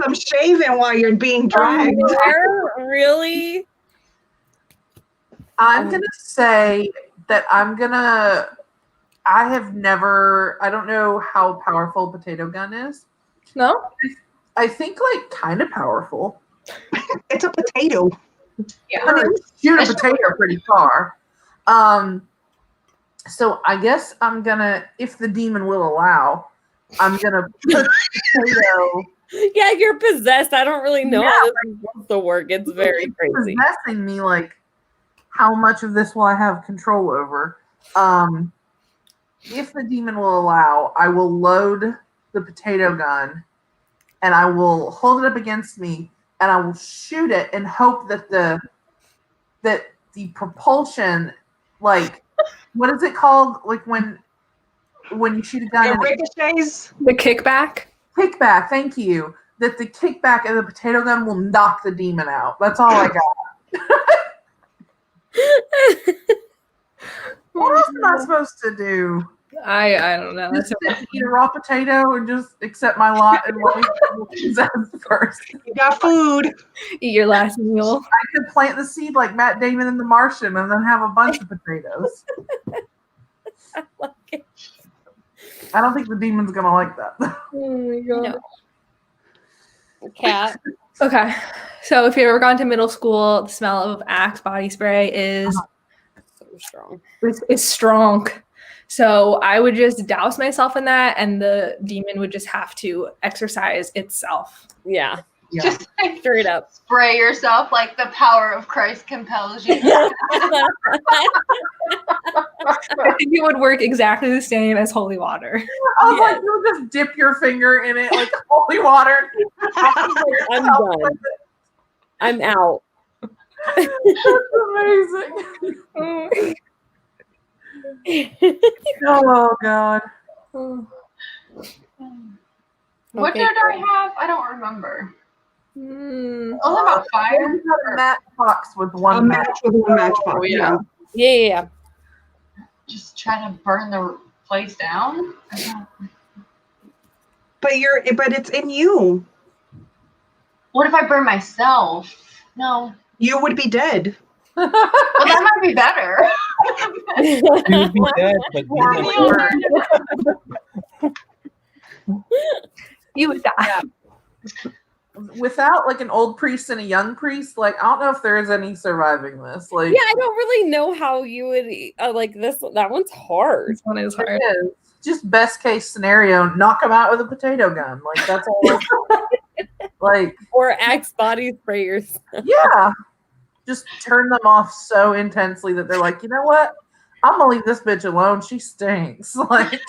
some shaving while you're being dragged. Nair? Really? I'm gonna say that I don't know how powerful potato gun is. No? I think like kind of powerful. It's a potato. Yeah. I mean, shoot a potato pretty far. So I guess I'm gonna, if the demon will allow, I'm gonna put potato. Yeah, you're possessed. I don't really know how this is supposed to work. It's very crazy. Possessing me, like, how much of this will I have control over? If the demon will allow, I will load the potato gun and I will hold it up against me and I will shoot it and hope that the propulsion, like, what is it called? Like when you shoot a gun and ricochets. The kickback? Kickback, thank you. That the kickback of the potato gun will knock the demon out. That's all I got. What else am I supposed to do? I don't know. Just eat a raw potato and just accept my lot and let me possess first. You got food. Eat your last meal. I could plant the seed like Matt Damon in The Martian and then have a bunch of potatoes. I like it. I don't think the demon's gonna like that. Oh my god. No. Cat. Okay. So if you've ever gone to middle school, the smell of Axe body spray is So strong. it's strong. So I would just douse myself in that and the demon would just have to exercise itself. Yeah. Yeah. Just like Straight up. spray yourself like the power of Christ compels you. I think it would work exactly the same as holy water. I was like, you would just dip your finger in it like holy water. I'm done. I'm out. That's amazing. Oh god. What Okay, did I cool. have? I don't remember. Mm. Oh, about fire. You got a matchbox with A one match. match with one matchbox. Oh, yeah. Yeah. Just try to burn the place down. But it's in you. What if I burn myself? No. You would be dead. Well, that might be better. You would be dead, but You would die. Yeah. Without like an old priest and a young priest, like I don't know if there is any surviving this. Like, Yeah, I don't really know how you would like this. That one's hard. This one is it hard. is. Just best case scenario, knock them out with a potato gun. Like that's all. Like, Or Axe body sprayers. yeah, just turn them off so intensely that they're like, you know what? I'm gonna leave this bitch alone. She stinks. Like,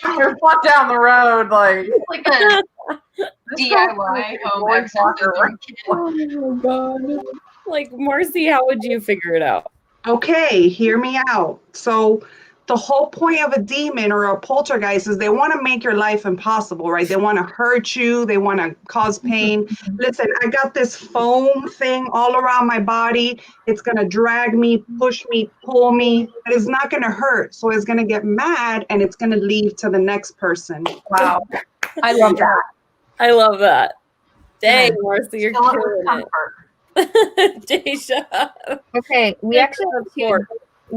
you're fun down the road. Like, Like a DIY home exorcism kit. Oh my god. Like, Marcy, how would you figure it out? Okay, hear me out. So the whole point of a demon or a poltergeist is they want to make your life impossible, right? They want to hurt you. They want to cause pain. Listen, I got this foam thing all around my body. It's going to drag me, push me, pull me. But it's not going to hurt. So it's going to get mad and it's going to leave to the next person. Wow. I love that. I love that. Dang, Yeah. Marcy, you're fill it with killing comfort. it. Deja. Okay, we actually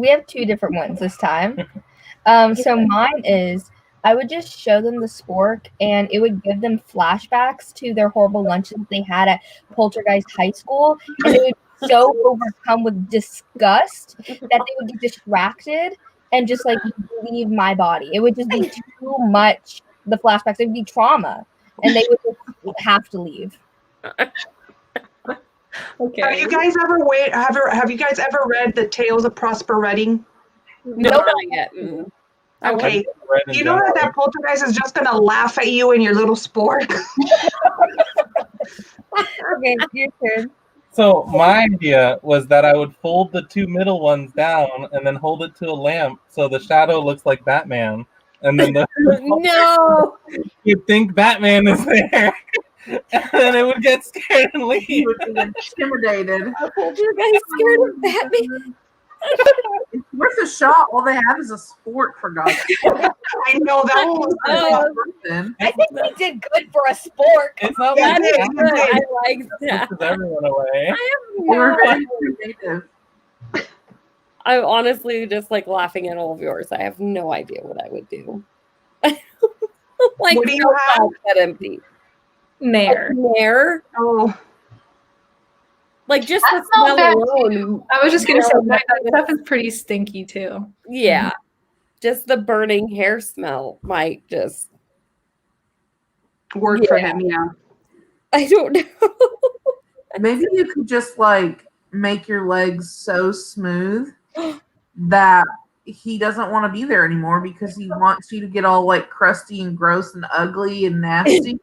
have two different ones this time. So mine is I would just show them the spork and it would give them flashbacks to their horrible lunches they had at Poltergeist High School. And they would be so overcome with disgust that they would get distracted and just like leave my body. It would just be too much, the flashbacks. It would be trauma. and they would just have to leave. Okay. Have you guys have you guys ever read The Tales of Prosper Redding? No, Nope. not yet. Mm. I want Okay. to. Red in You know general. that poltergeist is just gonna laugh at you and your little spork. Okay, your turn. So my idea was that I would fold the two middle ones down and then hold it to a lamp so the shadow looks like Batman. And then No. you'd think Batman is there. And then it would get scared and You leave. would be intimidated. Our poltergeist scared of Batman. It's worth a shot. All they have is a sport, for God's sake. I know that one was Oh, Then. I think we did good for a sport. It's not Yeah, like it is. Batman Good. I like that. pushes everyone away. They were No. very creative. I'm honestly just like laughing at all of yours. I have no idea what I would do. Like, What do you have? that empty? Nair. Nair? Oh, Like just the That's not smell bad, alone. I was just gonna say No, that stuff is pretty stinky too. Yeah. Just the burning hair smell might just work for him, yeah. I don't know. Maybe you could just like make your legs so smooth that he doesn't want to be there anymore because he wants you to get all like crusty and gross and ugly and nasty.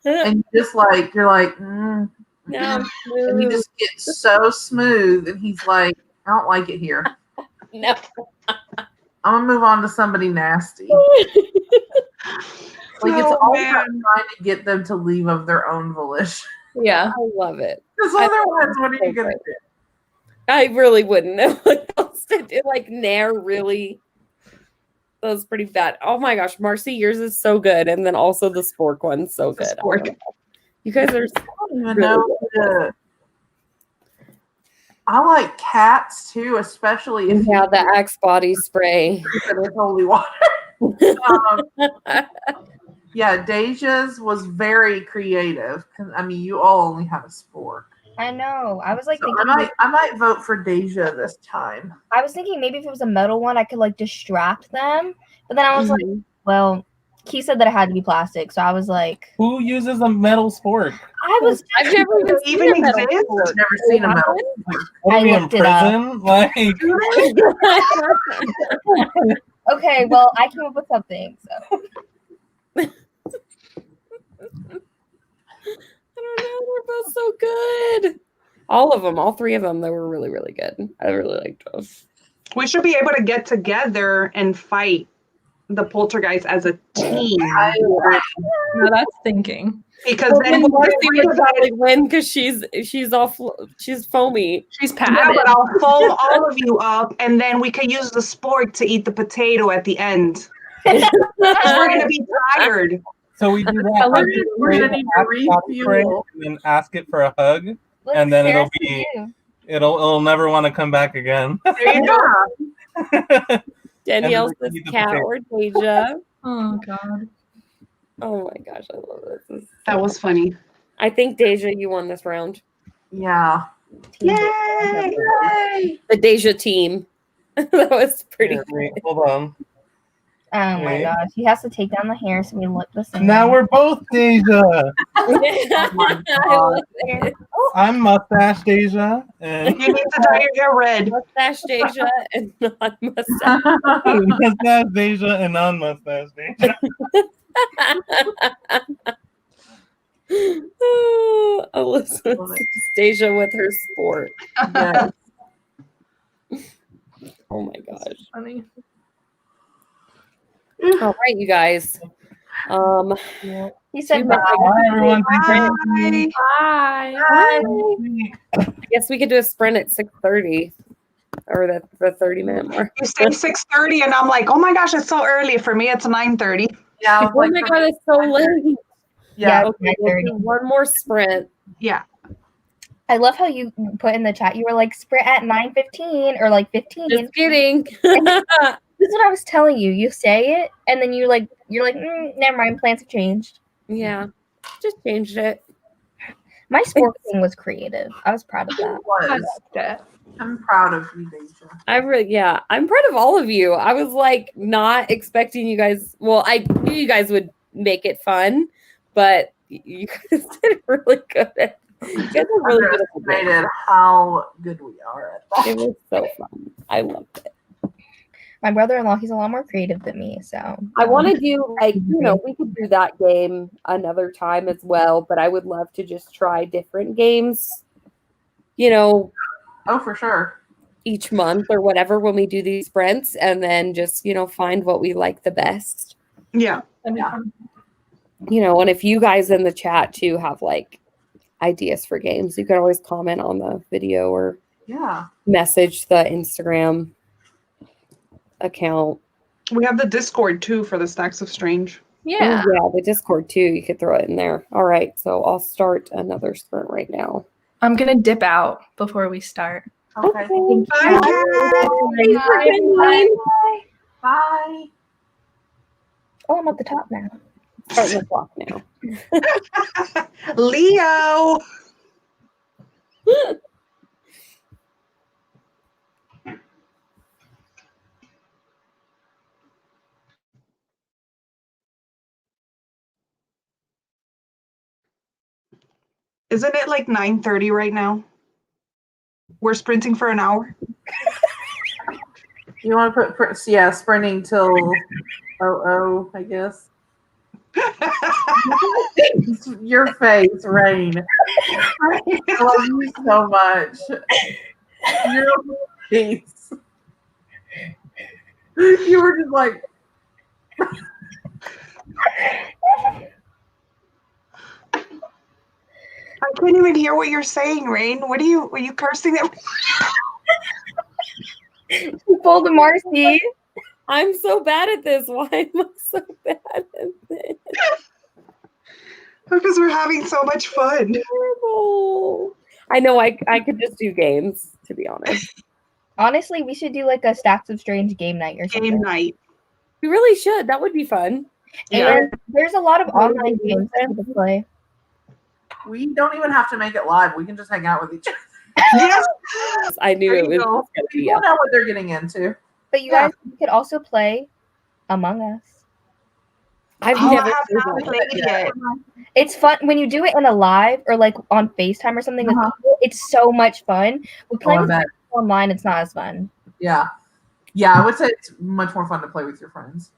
And just like you're like, No, and you just get so smooth, and he's like, I don't like it here. no. I'm gonna move on to somebody nasty. Like it's Oh, all man. about trying to get them to leave of their own volition. Yeah. I love it. Because I- otherwise, what are you gonna do? I really wouldn't know what else to do. Like Nair really that was pretty bad. Oh my gosh, Marcy, yours is so good. And then also the spork one's so The good. spork. You guys are I don't even Really know. I like cats too, especially if yeah, the Axe body spray. you put it with holy water. Yeah, Deja's was very creative. 'Cause, I mean, you all only have a spork. I know. I was like So thinking. I might vote for Deja this time. I was thinking maybe if it was a metal one, I could like distract them. But then I was like, well, Key said that it had to be plastic, so I was like, Who uses a metal spork? I was. I've never even Does it seen even a metal exist? spork. I've never seen a metal. What, I are we in looked it up. prison? Like, Okay, well, I came up with something. So I don't know. They're both so good. All of them, all three of them, they were really, really good. I really liked those. We should be able to get together and fight the poltergeist as a team. Now that's thinking. Because Well, then then we'll Marcy get rid would of it. probably win because she's foamy. She's Yeah, padded. but I'll foam all of you up, and then we can use the spork to eat the potato at the end. 'Cause we're gonna be tired. so we do Tell that. her I just we're spray gonna the need to Axe body spray refuel. and then ask it for a hug. look, And then it'll Sarah's be- you. It'll never want to come back again. There you go. Danielle And says we can eat the cat potato. or Deja. Oh God. Oh my gosh, I love this. That was funny. I think Deja, you won this round. Yeah. Yay! The Deja team. That was pretty. Here, wait, hold on. Oh my Wait. gosh, he has to take down the hair so we look the same. Now we're both Deja. I love it. I'm mustache Deja, and You need to dye your hair red. Mustache Deja and non-mustache. mustache Deja and non-mustache Deja. Oh, Elizabeth Deja with her sport. Yeah. Oh my gosh. Funny. All right, you guys. He said Two bye. Bye, everyone. Bye. Bye. I guess we could do a sprint at 6:30 or the 30-minute mark. You say 6:30, and I'm like, oh my gosh, it's so early. For me, it's 9:30. Yeah. I was Oh like, my god, it's so late. yeah. Okay, we'll do one more sprint. Yeah. I love how you put in the chat. You were like sprint at 9:15 or like 15. Just kidding. This is what I was telling you. You say it, and then you're like, never mind. Plans have changed. Yeah, just changed it. My sport thing was creative. I was proud of that. It was. I liked it. I'm proud of you, Deja. Yeah, I'm proud of all of you. I was like not expecting you guys. Well, I knew you guys would make it fun, but you guys did really good. You guys are really good at the game. Underestimated how good we are at that. It was so fun. I loved it. My brother-in-law, he's a lot more creative than me, so I want to do we could do that game another time as well, but I would love to just try different games, Oh, for sure. each month or whatever when we do these sprints, and then just, find what we like the best. Yeah. That'd be Yeah. fun. And if you guys in the chat too have like ideas for games, you can always comment on the video or message the Instagram account. We have the Discord too for the Stacks of Strange. Yeah. Oh, yeah, the Discord too. You could throw it in there. All right, so I'll start another sprint right now. I'm gonna dip out before we start. Okay. Bye, Kat. Thanks for coming. Bye. oh, I'm at the top now. Starting the clock now. Leo. Isn't it like 9:30 right now? We're sprinting for an hour. You want to put sprinting till I guess. Your face, Raine. I love you so much. Your face. You were just like. I can't even hear what you're saying, Raine. Were you cursing at me? You pulled a Marcy. I'm so bad at this. Why am I so bad at this? Because we're having so much fun. Terrible. I know I could just do games, to be honest. Honestly, we should do like a Stacks of Strange game night or something. Game night. We really should. That would be fun. And there's a lot of online games that people play. We don't even have to make it live. We can just hang out with each other. Yes. I knew There it you was go. going to be People know what they're getting into. But you guys could also play Among Us. I've Oh, never I have played not one. played it. It's fun when you do it in a live or like on FaceTime or something with people. It's so much fun. With playing with people online, it's not as fun. Yeah. Yeah, I would say it's much more fun to play with your friends.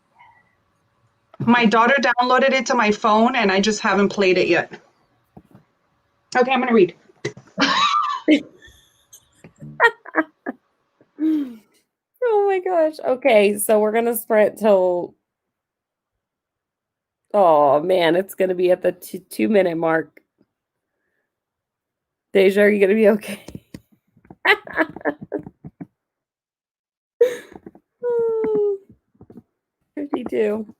My daughter downloaded it to my phone, and I just haven't played it yet. Okay, I'm going to read. Oh my gosh. Okay, so we're going to sprint till... Oh, man, it's going to be at the 2-minute mark. Deja, are you going to be okay? 52.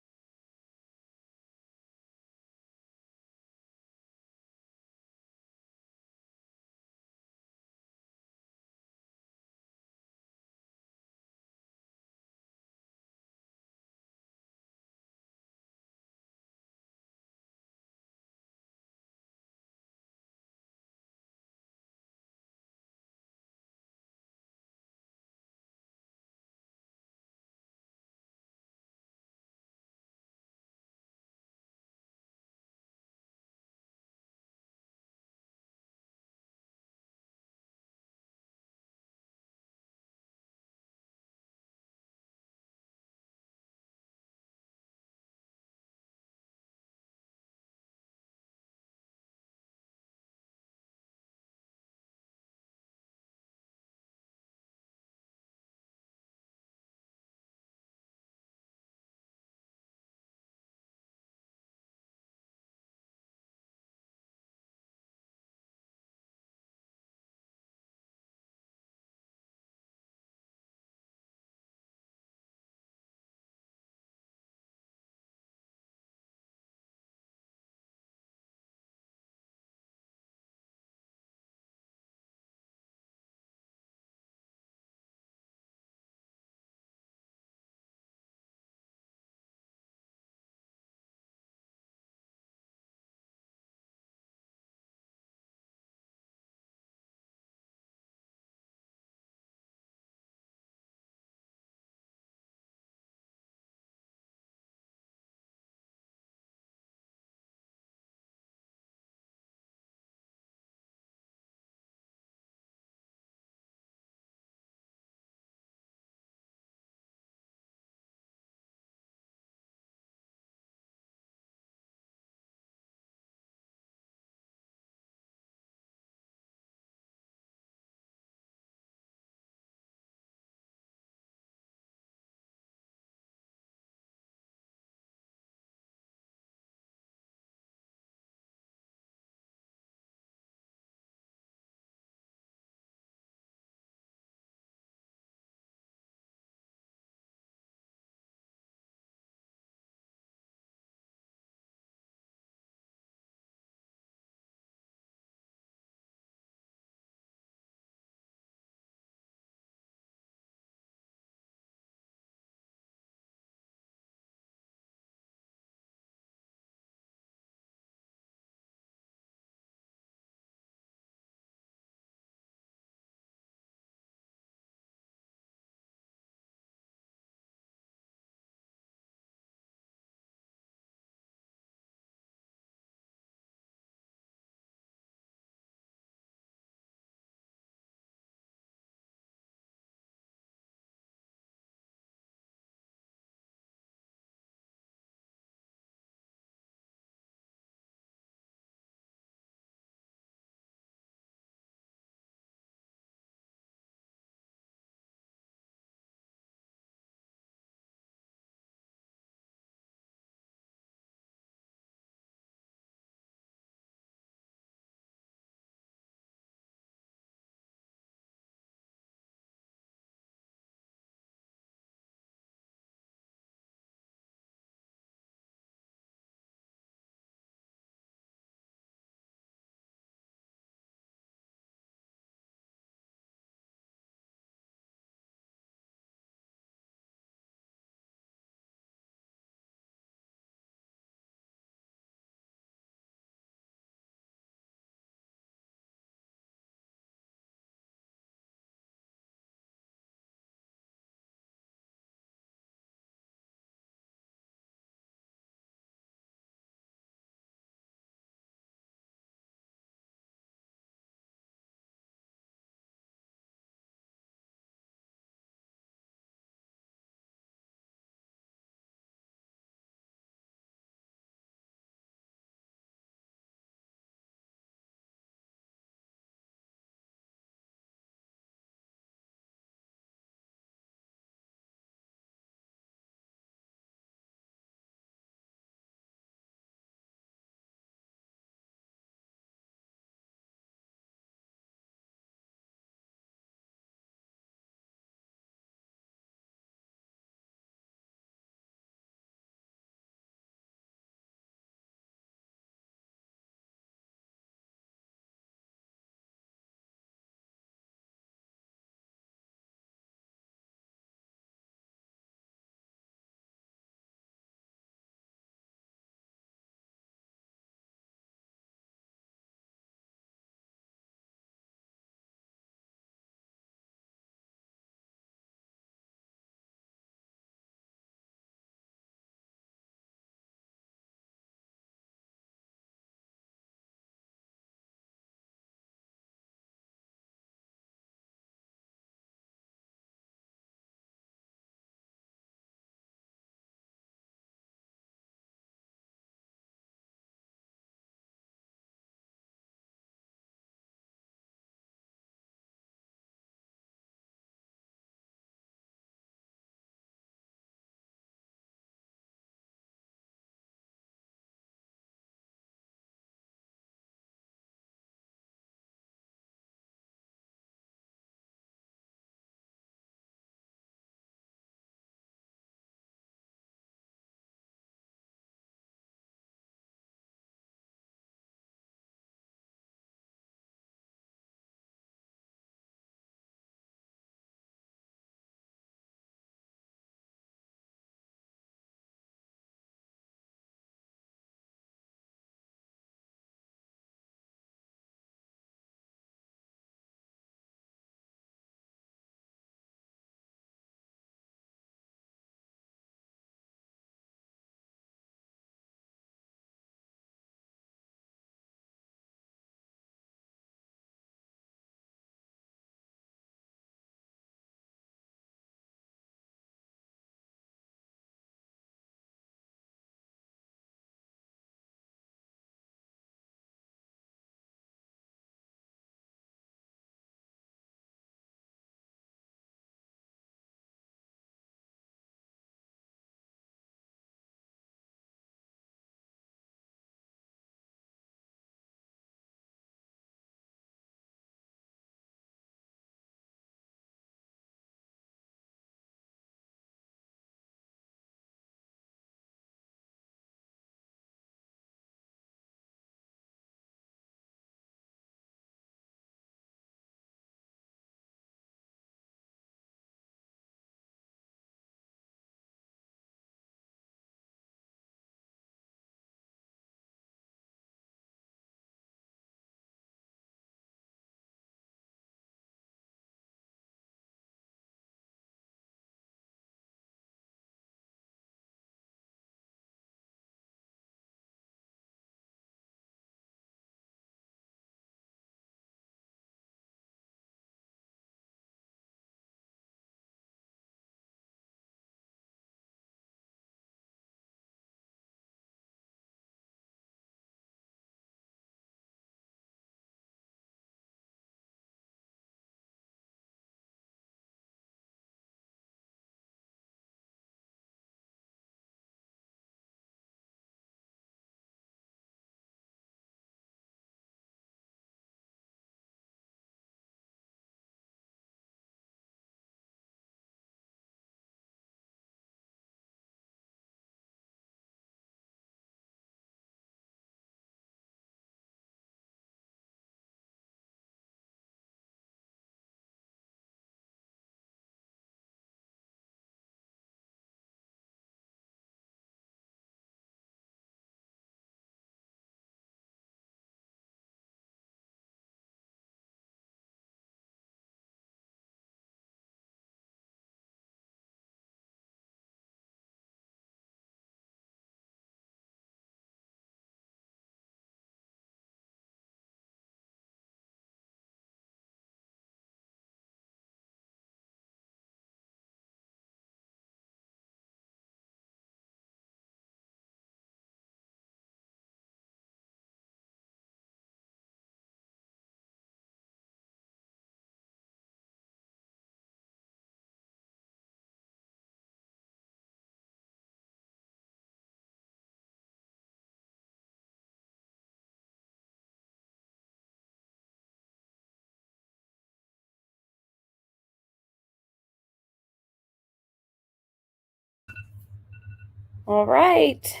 All right.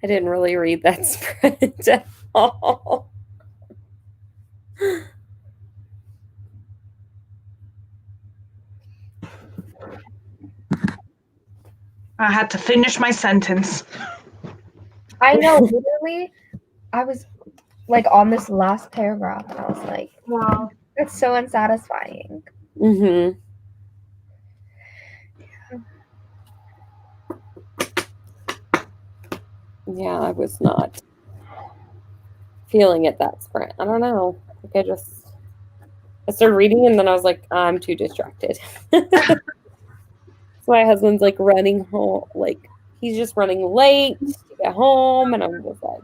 I didn't really read that spread at all. I had to finish my sentence. I know, literally, I was like on this last paragraph, and I was like, wow, that's so unsatisfying. Mm-hmm. Yeah, I was not feeling it that sprint. I don't know. Like I started reading and then I was like, I'm too distracted. So my husband's like running home, like he's just running late to get home, and I'm just like,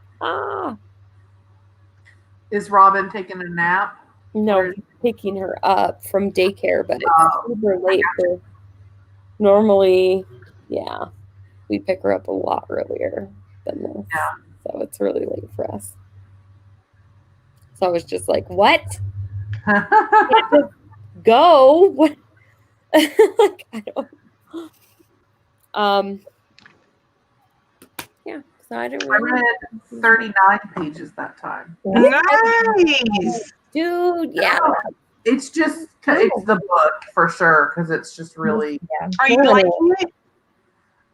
Is Robin taking a nap? No, he's picking her up from daycare, but it's super late for normally, yeah. We pick her up a lot earlier than this. Yeah. So it's really late for us. So I was just like, what? Can't just go? What? Like, I don't. Yeah. So I didn't really. I read 39 pages that time. Nice, dude. Yeah. It's just it's the book for sure because it's just really. Yeah. Are you liking it?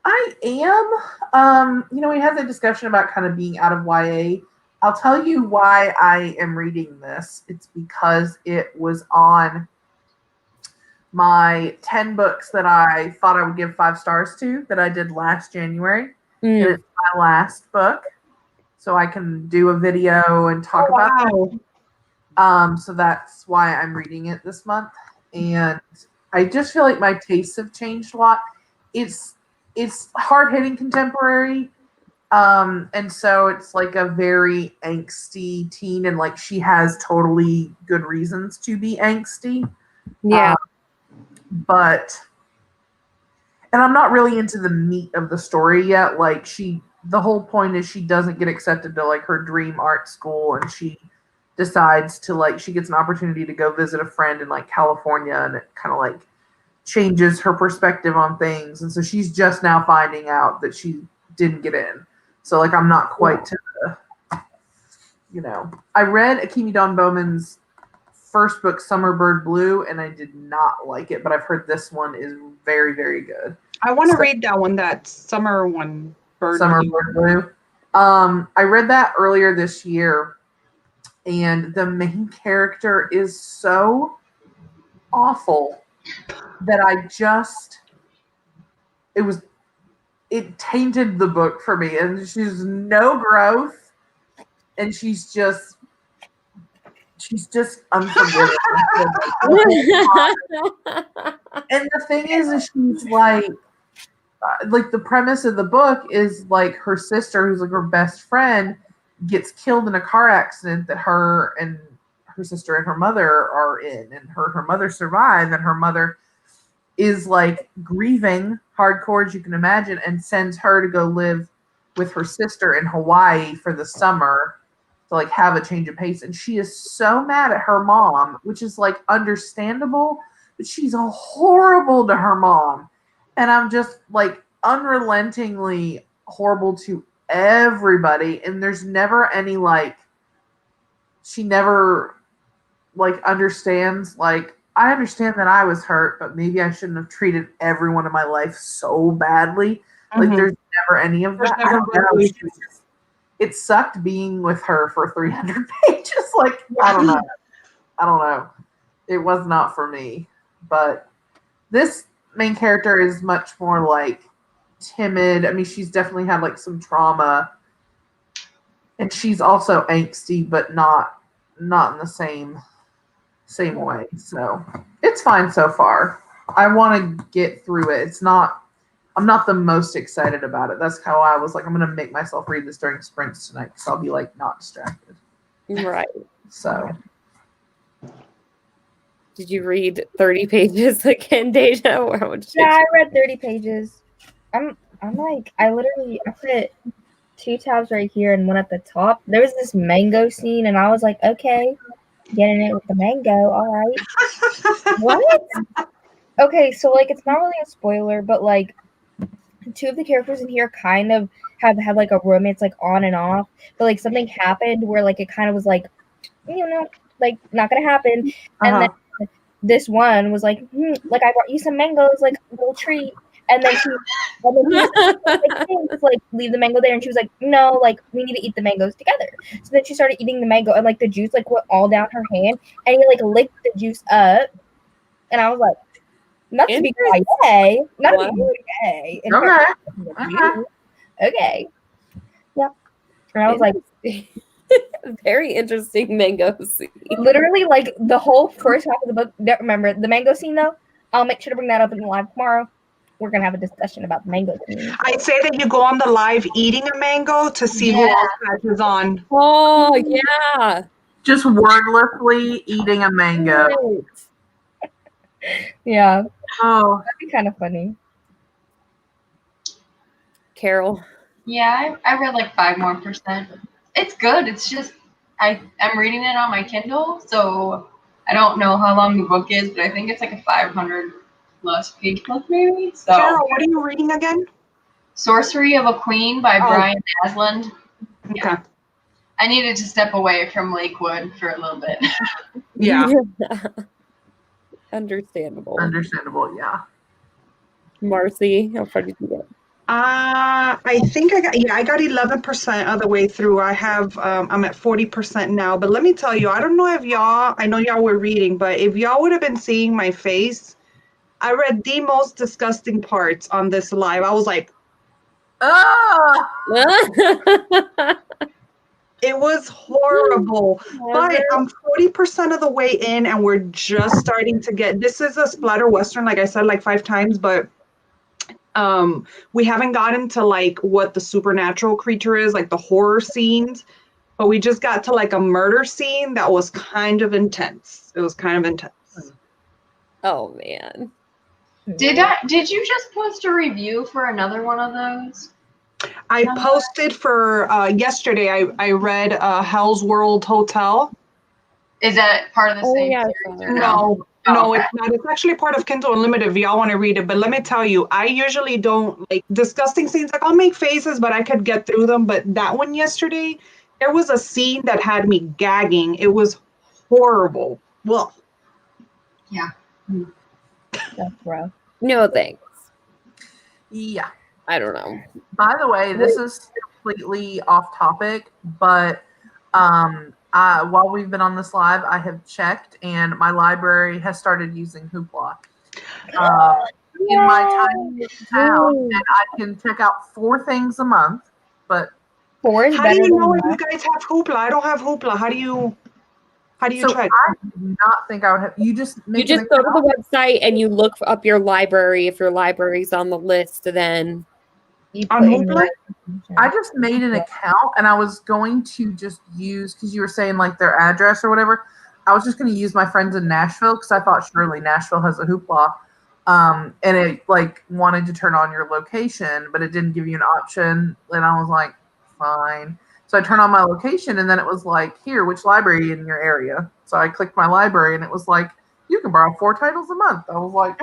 I am. We had the discussion about kind of being out of YA. I'll tell you why I am reading this. It's because it was on my 10 books that I thought I would give 5 stars to that I did last January. And it's my last book. So I can do a video and talk about it. So that's why I'm reading it this month. And I just feel like my tastes have changed a lot. It's hard-hitting contemporary. And so it's like a very angsty teen, and like she has totally good reasons to be angsty. Yeah. And I'm not really into the meat of the story yet. Like the whole point is she doesn't get accepted to like her dream art school, and she decides to like, she gets an opportunity to go visit a friend in like California, and it kind of like changes her perspective on things. And so she's just now finding out that she didn't get in. So like, I'm not quite to the, I read Akimi Dawn Bowman's first book, Summer Bird Blue, and I did not like it, but I've heard this one is very, very good. I want to read that one, that Summer Bird Blue. I read that earlier this year, and the main character is so awful that it tainted the book for me, and she's no growth, and she's just unforgiving. And the thing is she's like the premise of the book is like her sister, who's like her best friend, gets killed in a car accident that her and her sister and her mother are in, and her mother survived, and her mother is like grieving hardcore as you can imagine, and sends her to go live with her sister in Hawaii for the summer to like have a change of pace. And she is so mad at her mom, which is like understandable, but she's horrible to her mom. And I'm just like unrelentingly horrible to everybody. And there's never any like, she never like understands, like, I understand that I was hurt, but maybe I shouldn't have treated everyone in my life so badly. Like there's never any of that. I don't know. It sucked being with her for 300 pages. Like, I don't know. It was not for me. But this main character is much more like timid. I mean, she's definitely had like some trauma, and she's also angsty, but not in the same way. So it's fine so far. I want to get through it. I'm not the most excited about it. That's how I was like, I'm going to make myself read this during sprints tonight, because I'll be like not distracted. Right. So. Did you read 30 pages again, Deja? Yeah, I read 30 pages. I'm like, I put 2 tabs right here and one at the top. There was this mango scene, and I was like, okay, getting it with the mango, all right. What? Okay, so like, it's not really a spoiler, but like, two of the characters in here kind of have had like a romance like on and off, but like something happened where like it kind of was like, like not gonna happen. And then this one was like, like I brought you some mangoes, like a little treat. And then she was like, hey, just like leave the mango there, and she was like, no, like we need to eat the mangoes together. So then she started eating the mango, and like the juice like went all down her hand, and he like licked the juice up, and I was like, not to be gay, not to be gay. Okay, yeah. And I was like, very interesting mango scene. Literally, like the whole first half of the book. Remember the mango scene though? I'll make sure to bring that up in the live tomorrow. We're gonna have a discussion about the mango scene. I'd say that you go on the live eating a mango to see who else catches on. Oh yeah, just wordlessly eating a mango. Yeah. Oh, that'd be kind of funny. Carol. Yeah, I read like 5 more percent. It's good. It's just I'm reading it on my Kindle, so I don't know how long the book is, but I think it's like a 500 plus page book maybe. So Carol, what are you reading again? Sorcery of a Queen by Brian Asland. Okay. Yeah. I needed to step away from Lakewood for a little bit. Yeah. Understandable. Yeah. Marcy, how far did you get? I think I got 11% of the way through. I have I'm at 40% now, but let me tell you, I don't know if I know y'all were reading, but if y'all would have been seeing my face, I read the most disgusting parts on this live. I was like, it was horrible. But I'm 40% of the way in, and we're just starting to get, this is a splatter Western, like I said, like 5 times, but we haven't gotten to like what the supernatural creature is, like the horror scenes, but we just got to like a murder scene that was kind of intense. It was kind of intense. Oh man. Did you just post a review for another one of those? I posted for yesterday. I read Hell's World Hotel. Is that part of the same series? Or no? No, it's not. It's actually part of Kindle Unlimited if y'all want to read it. But let me tell you, I usually don't like disgusting scenes. Like I'll make faces, but I could get through them. But that one yesterday, there was a scene that had me gagging. It was horrible. Well, yeah. That's rough. No thanks. Yeah. I don't know. By the way, this is completely off topic, but while we've been on this live, I have checked, and my library has started using Hoopla in my tiny town, and I can check out 4 things a month. But 4 is how better do you than know if that. you guys have Hoopla? I don't have Hoopla. How do you check? I do not think I would have. You just You just go to the website and you look up your library. If your library's on the list, then you on Hoopla. I just made an account, and I was going to just use, because you were saying like their address or whatever. I was just going to use my friends in Nashville because I thought surely Nashville has a Hoopla, and it like wanted to turn on your location, but it didn't give you an option. And I was like, fine. So I turned on my location, and then it was like, here, which library in your area? So I clicked my library, and it was like, you can borrow 4 titles a month. I was like,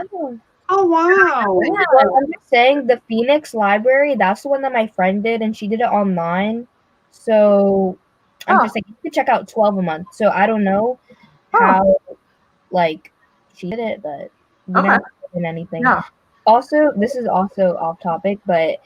oh wow. Yeah, well, I'm just saying the Phoenix Library, that's the one that my friend did, and she did it online. So I'm just like, you could check out 12 a month. So I don't know how like she did it, but we never did anything. Yeah. Also, this is also off topic, but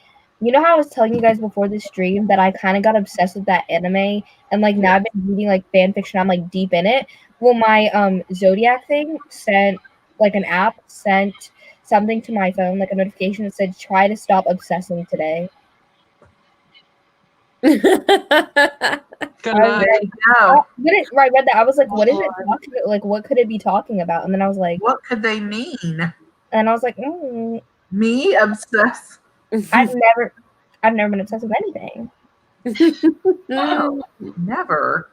you know how I was telling you guys before the stream that I kind of got obsessed with that anime, and like now I've been reading like fan fiction. I'm like deep in it. Well, my Zodiac thing sent like an app sent something to my phone, like a notification that said, "Try to stop obsessing today." Good luck. I read that. I was like, "What is it talking about? Like, what could it be talking about?" And then I was like, "What could they mean?" And I was like, "Me obsessed." I've never been obsessed with anything. Oh, never.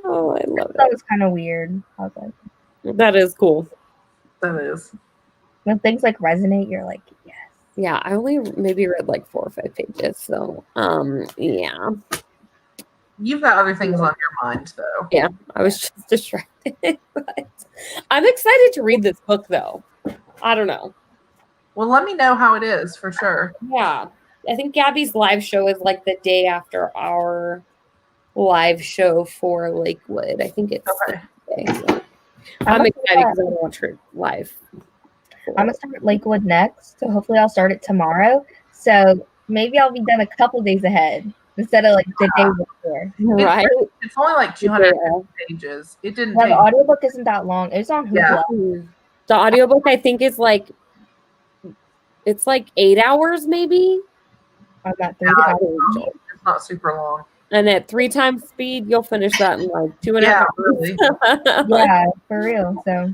Oh, I love that. Was kind of weird. I was like, that is cool. That is. When things like resonate, you're like, yes. Yeah, I only maybe read like 4 or 5 pages. So, yeah. You've got other things on your mind, though. Yeah, I was just distracted. But I'm excited to read this book, though. I don't know. Well, let me know how it is for sure. Yeah. I think Gabby's live show is like the day after our live show for Lakewood. I think it's Okay. the day. So I'm excited because I want to watch her live. I'm gonna start Lakewood next, so hopefully I'll start it tomorrow. So maybe I'll be done a couple days ahead instead of like the day before. Right. It's only like 200 pages. It didn't Yeah, take. the audiobook isn't that long. It's on Hoopla. Yeah. The audiobook I think is like it's like 8 hours maybe. On that It's not super long. And at 3 times speed, you'll finish that in like 2.5 hours. Really. Yeah, for real. So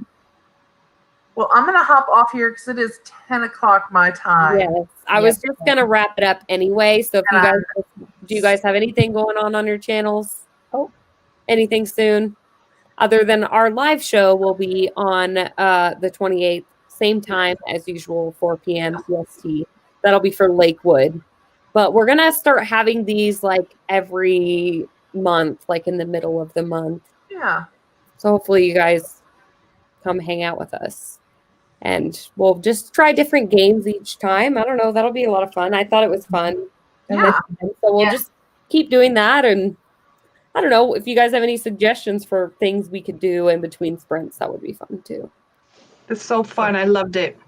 Well, I'm gonna hop off here because it is 10 o'clock my time. Yes, I was just gonna wrap it up anyway. So if you guys do, you guys have anything going on your channels? Oh, anything soon? Other than our live show will be on the 28th, same time as usual, 4 p.m. PST. That'll be for Lakewood, but we're gonna start having these like every month, like in the middle of the month. Yeah. So hopefully you guys come hang out with us. And we'll just try different games each time. I don't know. That'll be a lot of fun. I thought it was fun. Yeah. So we'll just keep doing that. And I don't know if you guys have any suggestions for things we could do in between sprints. That would be fun too. It's so fun. I loved it.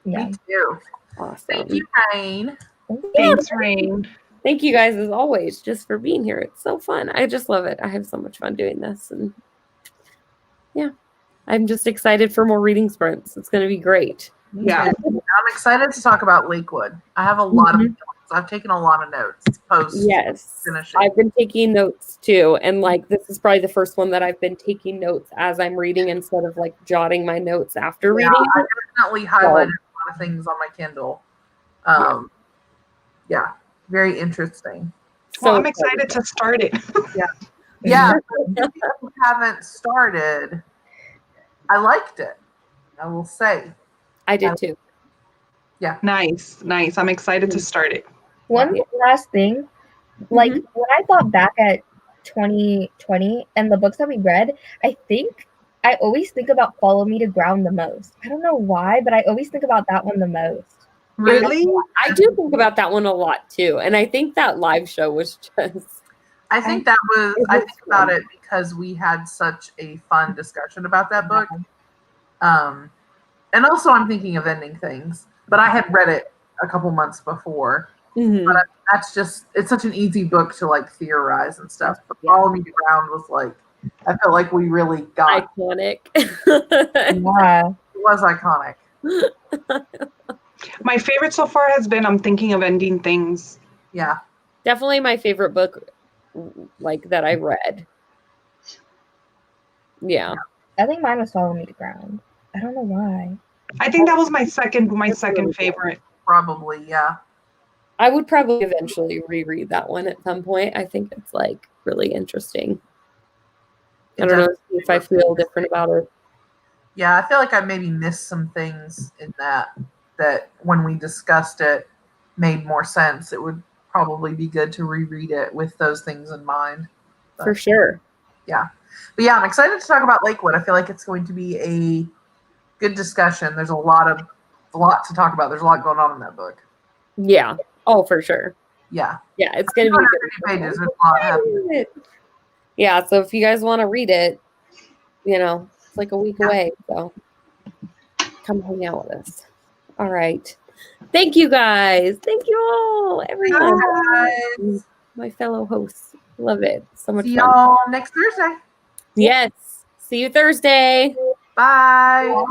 yeah. Me too. Awesome. Thank you, Raine. Thanks, Raine. Thank you guys as always just for being here. It's so fun. I just love it. I have so much fun doing this. And yeah, I'm just excited for more reading sprints. It's going to be great. Yeah. I'm excited to talk about Lakewood. I have a lot of notes. I've taken a lot of notes post. Yes. finishing. I've been taking notes too. And like, this is probably the first one that I've been taking notes as I'm reading instead of like jotting my notes after reading. I definitely highlighted a lot of things on my Kindle. Yeah, very interesting. Well, I'm excited to start it. Yeah, if you haven't started, I liked it. I will say. I did too. Nice. I'm excited to start it. One last thing, like when I thought back at 2020 and the books that we read, I always think about Follow Me to Ground the most. I don't know why, but I always think about that one the most. Really? I do think about that one a lot too. And I think that live show was just. I think that was. I think about it because we had such a fun discussion about that book. And also, I'm thinking of ending things, but I had read it a couple months before. But that's just, it's such an easy book to like theorize and stuff. But Follow Me to Ground was like, I felt like we really got iconic. Yeah. It was iconic. My favorite so far has been I'm Thinking of Ending Things. Yeah. Definitely my favorite book like that I read. Yeah. I think mine was Follow Me to Ground. I don't know why. I think that was my second favorite. Probably, yeah. I would probably eventually reread that one at some point. I think it's like really interesting. I don't know if I feel different about it. Yeah, I feel like I maybe missed some things in that when we discussed it made more sense. It would probably be good to reread it with those things in mind. But, for sure. Yeah. But yeah, I'm excited to talk about Lakewood. I feel like it's going to be a good discussion. There's a lot to talk about. There's a lot going on in that book. Yeah. Oh, for sure. Yeah. Yeah, it's going to be pages. There's a lot happening. Yeah, so if you guys want to read it, it's like a week away. So come hang out with us. All right. Thank you guys. Thank you all, everyone. Guys. My fellow hosts. Love it. So much See fun. y'all next Thursday. Yes. See you Thursday. Bye.